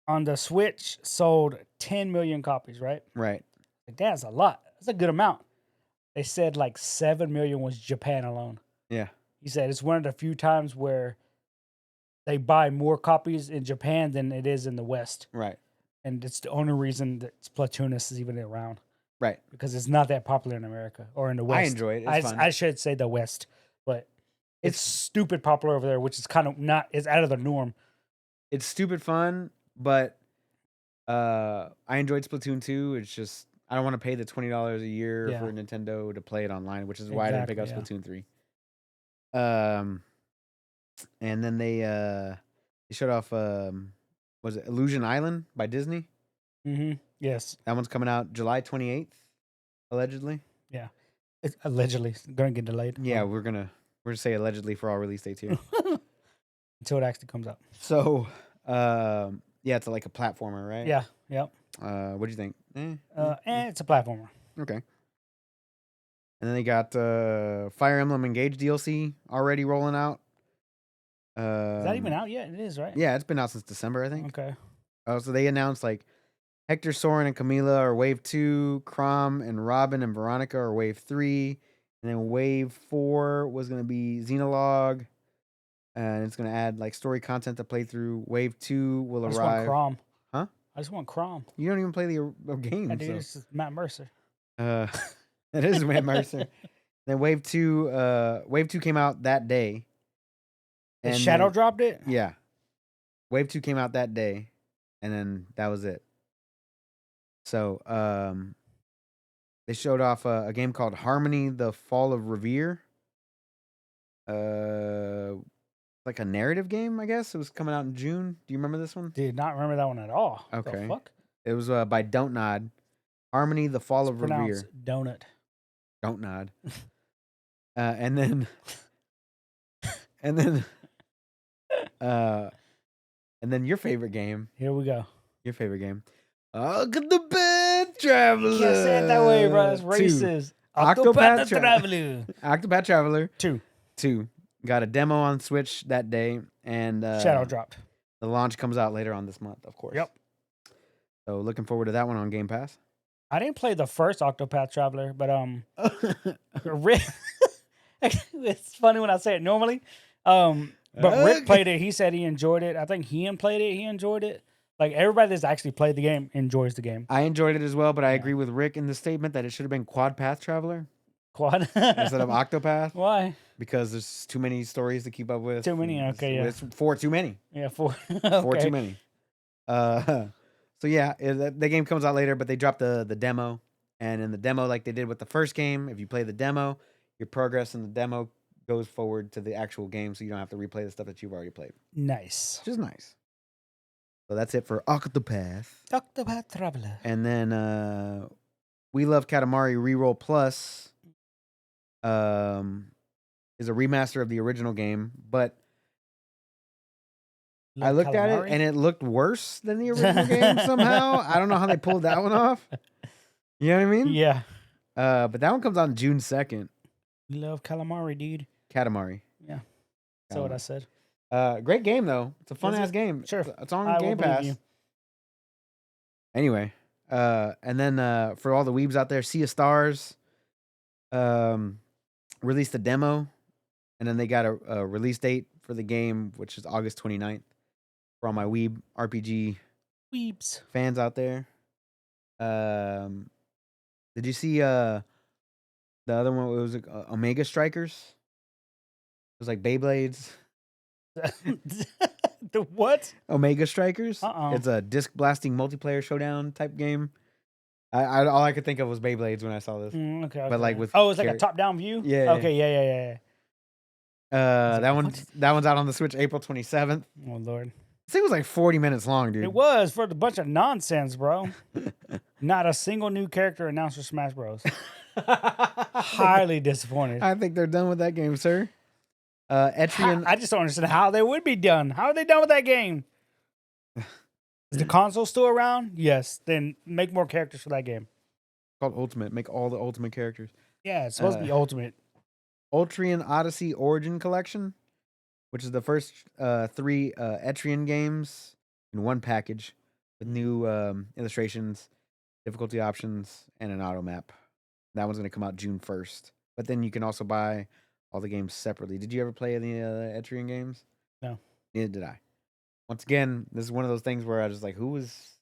on the Switch sold 10 million copies, right? Right. Like, that's a lot. That's a good amount. They said like 7 million was Japan alone. Yeah. He said it's one of the few times where they buy more copies in Japan than it is in the West. Right. And it's the only reason that Splatoon is even around. Right. Because it's not that popular in America or in the West. I enjoy it. It's fun. I should say the West, but it's stupid popular over there, which is kind of not, it's out of the norm. It's stupid fun, but I enjoyed Splatoon 2. It's just, I don't want to pay the $20 a year for Nintendo to play it online, which is why I didn't pick up Splatoon 3. And then they showed off, was it Illusion Island by Disney? Mm-hmm. Yes. That one's coming out July 28th, allegedly. Yeah. It's allegedly going to get delayed. Yeah, we're gonna say allegedly for all release dates here. Until it actually comes out. So, yeah, it's like a platformer, right? Yeah. Yep. What do you think? It's a platformer. Okay. And then they got Fire Emblem Engage DLC already rolling out. Is that even out yet? It is, right? Yeah, it's been out since December, I think. Okay. Oh, so they announced like Hector, Soren, and Camila are Wave 2, Crom and Robin and Veronica are Wave 3, and then Wave 4 was going to be Xenologue, and it's going to add like story content to play through. Wave 2 will I just arrive. want Crom. Huh? I just want Crom. You don't even play the game. I do. This is Matt Mercer. It is Matt Mercer. Then Wave 2 came out that day. And Shadow dropped it? Yeah. Wave 2 came out that day, and then that was it. So, they showed off a game called Harmony: The Fall of Revere. Like a narrative game, I guess. It was coming out in June. Do you remember this one? Did not remember that one at all. Okay. The fuck? It was by Don't Nod. Harmony: The Fall of Revere. Donut. Don't Nod. And then and then your favorite game. Here we go. Your favorite game. Octopath Traveler. You can't say it that way, bro. It's racist. Octopath Traveler. Octopath Traveler 2. Got a demo on Switch that day, and Shadow dropped. The launch comes out later on this month, of course. Yep. So looking forward to that one on Game Pass. I didn't play the first Octopath Traveler, but Rick. It's funny when I say it normally. But Rick played it. He said he enjoyed it. I think Ian played it. He enjoyed it. Like, everybody that's actually played the game enjoys the game. I enjoyed it as well, but I agree with Rick in the statement that it should have been Quad Path Traveler Quad? instead of Octopath. Why? Because there's too many stories to keep up with. Too many? Okay, yeah. It's 4 too many. Yeah, 4. 4 too many. So yeah, the game comes out later, but they dropped the demo. And in the demo, like they did with the first game, if you play the demo, your progress in the demo goes forward to the actual game, so you don't have to replay the stuff that you've already played. Nice. Which is nice. So that's it for Octopath. Octopath Traveler. And then We Love Katamari Reroll Plus is a remaster of the original game, but I looked at it and it looked worse than the original game somehow. I don't know how they pulled that one off. You know what I mean? Yeah. But that one comes out on June 2nd. We love calamari, dude. Katamari. Yeah. That's what I said. Great game, though. It's a fun-ass game. Sure. It's on Game Pass. Anyway, and then for all the weebs out there, Sea of Stars released a demo, and then they got a release date for the game, which is August 29th. For all my weeb RPG weebs fans out there. Did you see the other one? It was like, Omega Strikers. It was like Beyblades. The what? Omega Strikers. It's a disc blasting multiplayer showdown type game. I all I could think of was Beyblades when I saw this. Okay. But like with it's like a top down view. Yeah. Okay. Yeah. That one's out on the Switch April 27th. Oh Lord. This thing was like 40 minutes long, dude. It was for a bunch of nonsense, bro. Not a single new character announced for Smash Bros. Highly disappointed. I think they're done with that game, sir. Etrian. I just don't understand how they would be done. How are they done with that game? Is the console still around? Yes. Then make more characters for that game. Called Ultimate. Make all the Ultimate characters. Yeah, it's supposed to be Ultimate. Ultrian Odyssey Origin Collection, which is the first 3 Etrian games in one package with new illustrations, difficulty options, and an auto map. That one's going to come out June 1st. But then you can also buy all the games separately. Did you ever play any Etrian games? No. Neither did I. Once again, this is one of those things where I was like, who was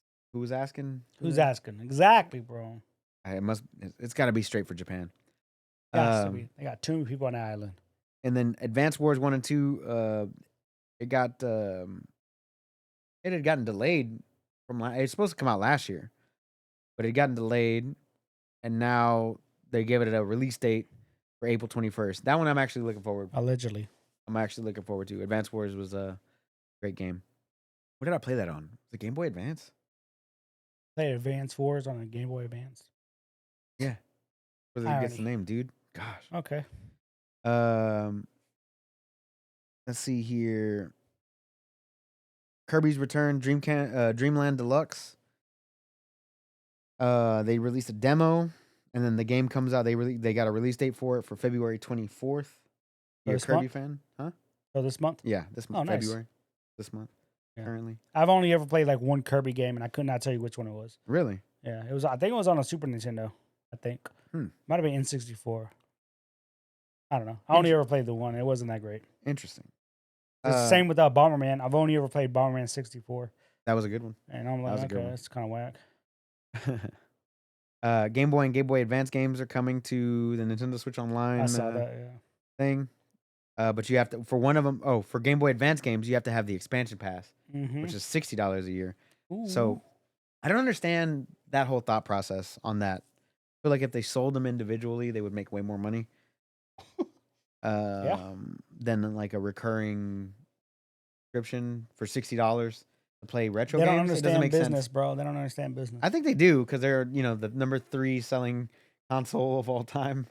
asking? Who's asking? Exactly, bro. It's got to be straight for Japan. They got too many people on the island. And then Advance Wars 1 and 2, it had gotten delayed from it's supposed to come out last year, but it had gotten delayed, and now they gave it a release date for April 21st. That one I'm actually looking forward. Allegedly. I'm actually looking forward to. Advance Wars was a great game. What did I play that on? The Game Boy Advance? Played Advance Wars on a Game Boy Advance. Yeah. Where it gets the name, dude. Gosh. Okay. Let's see here. Kirby's Return Dreamland Deluxe. They released a demo, and then the game comes out. They got a release date for it for February 24th. You're a Kirby fan, huh? Oh, this month? Yeah, this month. Oh, nice. February. This month. Yeah. Currently. I've only ever played like one Kirby game, and I could not tell you which one it was. Really? Yeah, it was. I think it was on a Super Nintendo. I think. Might have been N64. I don't know. I only ever played the one. It wasn't that great. Interesting. It's the same with Bomberman. I've only ever played Bomberman 64. That was a good one. And I'm like, okay, that's kind of whack. Game Boy and Game Boy Advance games are coming to the Nintendo Switch Online. I saw that, yeah. Thing. But you have to, for one of them, for Game Boy Advance games, you have to have the expansion pass, which is $60 a year. Ooh. So I don't understand that whole thought process on that. I feel like if they sold them individually, they would make way more money. Than like a recurring subscription for $60 to play retro games. They don't understand business, sense. Bro. They don't understand business. I think they do because they're the number 3 selling console of all time.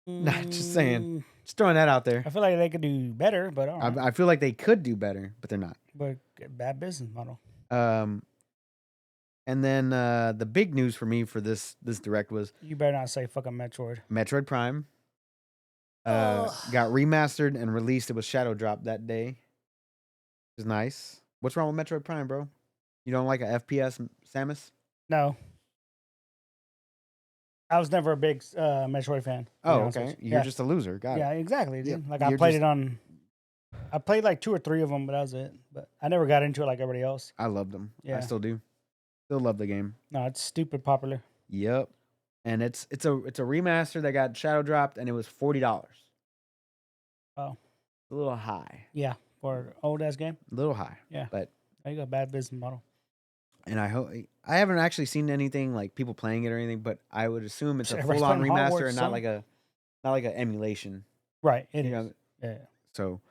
Not just saying, just throwing that out there. I feel like they could do better, but I feel like they could do better, but they're not. But bad business model. And then the big news for me for this direct was you better not say fucking Metroid. Metroid Prime. Got remastered and released. It was Shadow Drop that day. It was nice. What's wrong with Metroid Prime, bro? You don't like a FPS, Samus? No. I was never a big Metroid fan. Oh, okay. You're just a loser. Got it. Yeah, exactly. Dude. Yeah. Like I played it on. I played like 2 or 3 of them, but that was it. But I never got into it like everybody else. I loved them. Yeah. I still do. Still love the game. No, it's stupid popular. Yep. And it's a remaster that got shadow dropped, and it was $40. Oh, a little high. Yeah, for an old ass game. A little high. Yeah, but you got a bad business model. And I haven't actually seen anything like people playing it or anything, but I would assume it's a full on remaster and not like a emulation. Right. It is. Yeah. So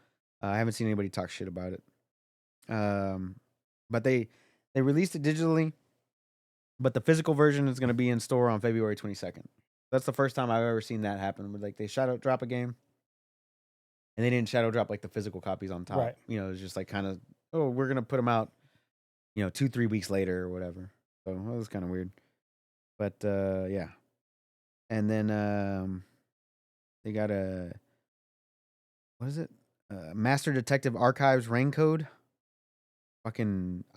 I haven't seen anybody talk shit about it. But they released it digitally. But the physical version is going to be in store on February 22nd. That's the first time I've ever seen that happen. Like they shadow drop a game, and they didn't shadow drop like the physical copies on top. Right. You know, it's just like kind of, we're going to put them out, 2-3 weeks later or whatever. So that was kind of weird. But yeah. And then they got what is it? Master Detective Archives Rain Code. I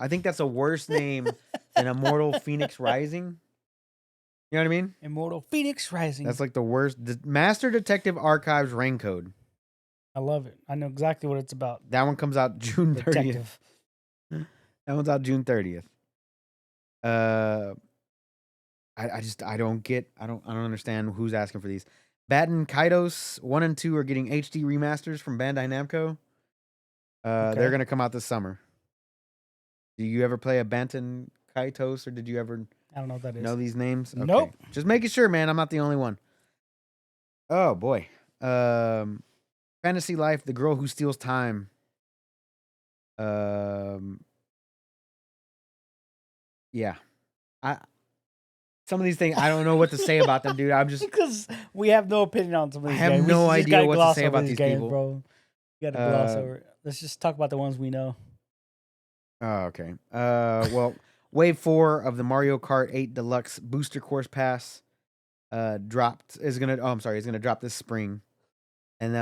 think that's a worse name than Immortal Phoenix Rising. You know what I mean? Immortal Phoenix Rising. That's like the worst. Master Detective Archives Rain Code. I love it. I know exactly what it's about. That one comes out June 30th. That one's out June 30th. I don't understand who's asking for these. Batten Kaitos 1 and 2 are getting HD remasters from Bandai Namco. They're gonna come out this summer. Do you ever play a Batten Kaitos, or did you ever? I don't know what that is. Know these names? Okay. Nope. Just making sure, man. I'm not the only one. Oh boy. Fantasy Life: The Girl Who Steals Time. Yeah. some of these things, I don't know what to say about them, dude. I'm just, Because we have no opinion on some of I these have games. no We just idea gotta what to gloss say over about these these games, people. bro. You gotta gloss Uh, over it. Let's just talk about the ones we know. Oh, okay. Well, Wave 4 of the Mario Kart 8 Deluxe Booster Course Pass is gonna drop this spring, and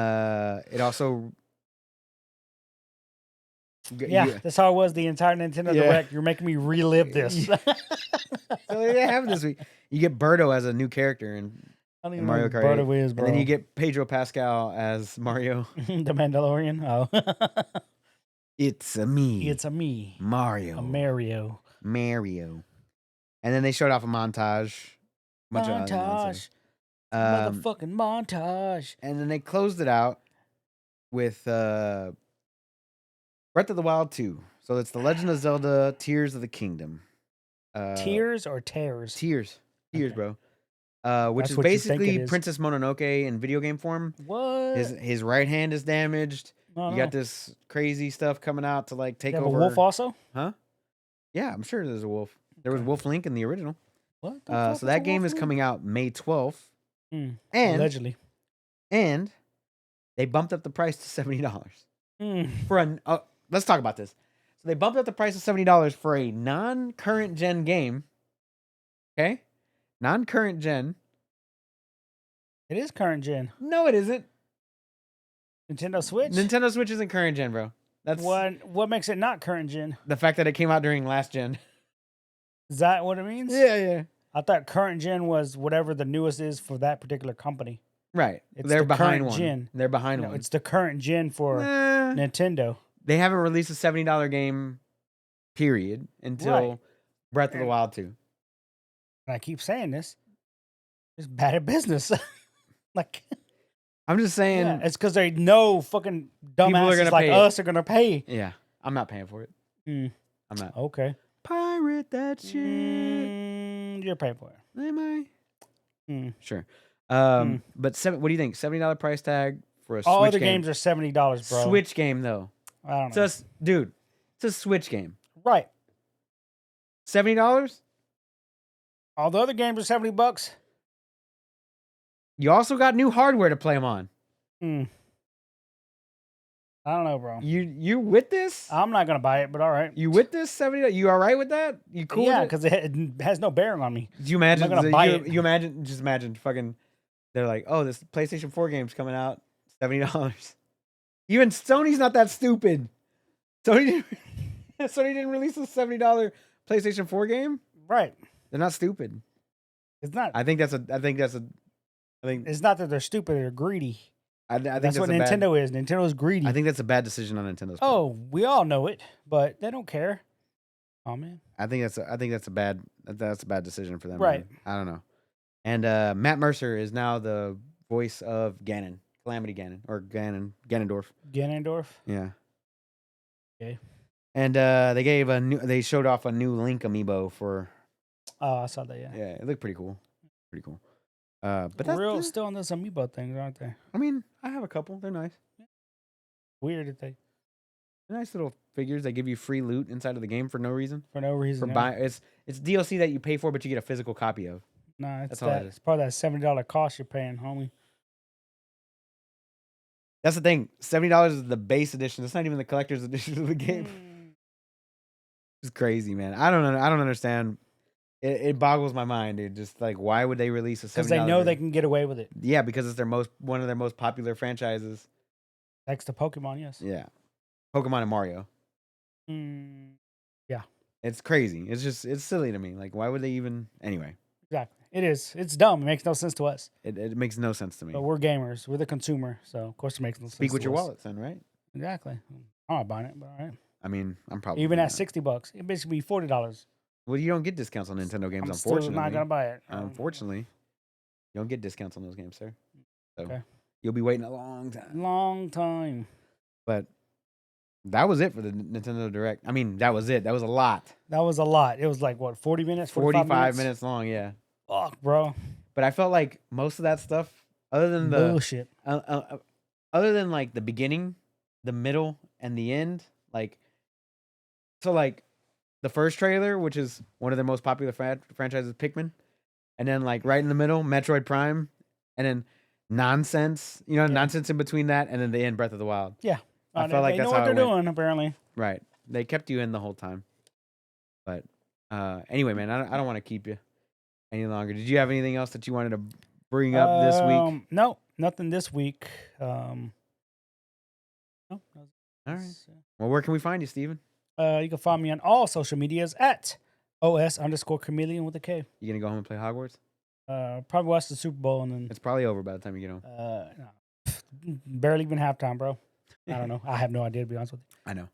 it also Yeah, that's how it was the entire Nintendo Yeah. Direct. You're making me relive this. Yeah. So they have this week. You get Birdo as a new character in I don't in even know Mario who Kart 8, Birdo is, bro. and then you get Pedro Pascal as Mario. the Mandalorian. Oh, It's a me, it's a me, Mario, a Mario. Mario, and then they showed off a montage, bunch of other nonsense. Motherfucking montage. And then they closed it out with Breath of the Wild 2. So it's The Legend of Zelda Tears of the Kingdom. Tears or tears? Tears, Okay. bro. Which That's is what you think it basically is. Princess Mononoke in video game form. What? His right hand is damaged. No, You got this crazy stuff coming out to like take you have over. a wolf also? Huh? Yeah, I'm sure there's a wolf. There was Okay. Wolf Link in the original. What? The fuck So is a that game wolf is mean? coming out May 12th. Mm, And allegedly. And they bumped up the price to $70 Mm. for let's talk about this. So they bumped up the price to $70 for a non-current gen game. Okay, non-current gen. It is current gen. No, it isn't. Nintendo Switch. Nintendo Switch isn't current gen, bro. That's What makes it not current gen? the fact that it came out during last gen. Is that what it means? Yeah. I thought current gen was whatever the newest is for that particular company. Right. It's They're the behind current one. gen. They're behind No, one. it's the current gen for Nah, Nintendo. they haven't released a $70 game, period, until Right. Breath of the Wild 2. And I keep saying this. It's bad at business. Like, I'm just saying. yeah, it's because they know fucking People are dumbasses gonna like pay it. us are gonna pay. Yeah, I'm not paying for it. Mm. I'm not. Okay. Pirate that shit. You're paying for it. Am I? Mm. Sure. Mm. But what do you think? $70 price tag for a All Switch other game? games are $70, bro. Switch game though. I don't know. Dude, it's a Switch game. Right. $70? All the other games are $70. You also got new hardware to play them on. Mm. I don't know, bro. You with this? I'm not gonna buy it, but all right. You with this $70? You all right with that? You cool? Yeah, with it? because it has no bearing on me. Do you imagine? I'm not gonna buy it. You imagine? Just imagine. Fucking. They're like, oh, this PlayStation 4 game's coming out. $70. Even Sony's not that stupid. Sony didn't release a $70 PlayStation 4 game. Right. They're not stupid. It's not. I think it's not that they're stupid. They're greedy. I think That's what Nintendo is. Nintendo's greedy. I think that's a bad decision on Nintendo's part. Oh, we all know it, but they don't care. Oh man. I think that's a bad decision for them. Right. Man. I don't know. And Matt Mercer is now the voice of Gannon, Calamity Gannon, or Ganondorf. Ganondorf. Yeah. Okay. And they showed off a new Link amiibo for. Oh, I saw that. Yeah. Yeah, it looked pretty cool. Pretty cool. But that's still on this amiibo things, aren't they? I mean, I have a couple. They're nice. Weird that they're nice little figures. They give you free loot inside of the game for no reason. for no reason. For buy, it's DLC that you pay for, but you get a physical copy of. Nah, That's all it is. It's probably that $70 cost you're paying, homie. That's the thing. $70 is the base edition. It's not even the collector's edition of the game. It's crazy, man. I don't understand. It boggles my mind, dude. Just like, why would they release a $70? Because they know they can get away with it. Yeah, because it's one of their most popular franchises. Next to Pokemon, yes. Yeah, Pokemon and Mario. Yeah, it's crazy. It's silly to me. Like, why would they even? Anyway, exactly. It is. It's dumb. It makes no sense to us. it makes no sense to me. But we're gamers. We're the consumer, so of course it makes no sense. Speak with to your us. wallet, son. Right? Exactly. I'm not buying it, but all right. I mean, I'm probably Even at not. $60, it basically be $40. Well, you don't get discounts on Nintendo games, I'm unfortunately. still not gonna buy it. Unfortunately, you don't get discounts on those games, sir. So Okay. you'll be waiting a long time. Long time. But that was it for the Nintendo Direct. I mean, that was it. That was a lot. That was a lot. It was like what, 40 minutes? 45 minutes long, yeah. Fuck, bro. But I felt like most of that stuff, other than the bullshit. Other than like the beginning, the middle, and the end, like the first trailer, which is one of their most popular franchises, Pikmin. and then like right in the middle, Metroid Prime, and then nonsense. Nonsense in between that, and then they end Breath of the Wild. Yeah. I felt like they know that's what how they're it went. doing, apparently. Right. They kept you in the whole time. But anyway, man, I don't want to keep you any longer. Did you have anything else that you wanted to bring up this week? No, nothing this week. No, All right. Well, where can we find you, Steven? You can find me on all social medias at OS_chameleon with a K. You gonna go home and play Hogwarts? Probably watch the Super Bowl and then It's probably over by the time you get home. barely even halftime, bro. I don't know. I have no idea, to be honest with you. I know.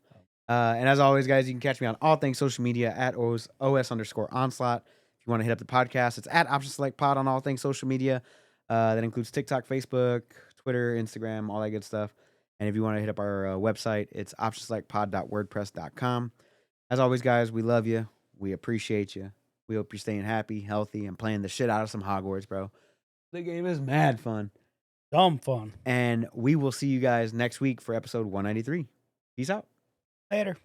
And as always, guys, you can catch me on all things social media at OS_onslaught. If you want to hit up the podcast, it's at Option Select Pod on all things social media. That includes TikTok, Facebook, Twitter, Instagram, all that good stuff. And if you want to hit up our website, it's optionselectpod.wordpress.com. As always, guys, we love you. We appreciate you. We hope you're staying happy, healthy, and playing the shit out of some Hogwarts, bro. The game is mad fun. Dumb fun. And we will see you guys next week for episode 193. Peace out. Later.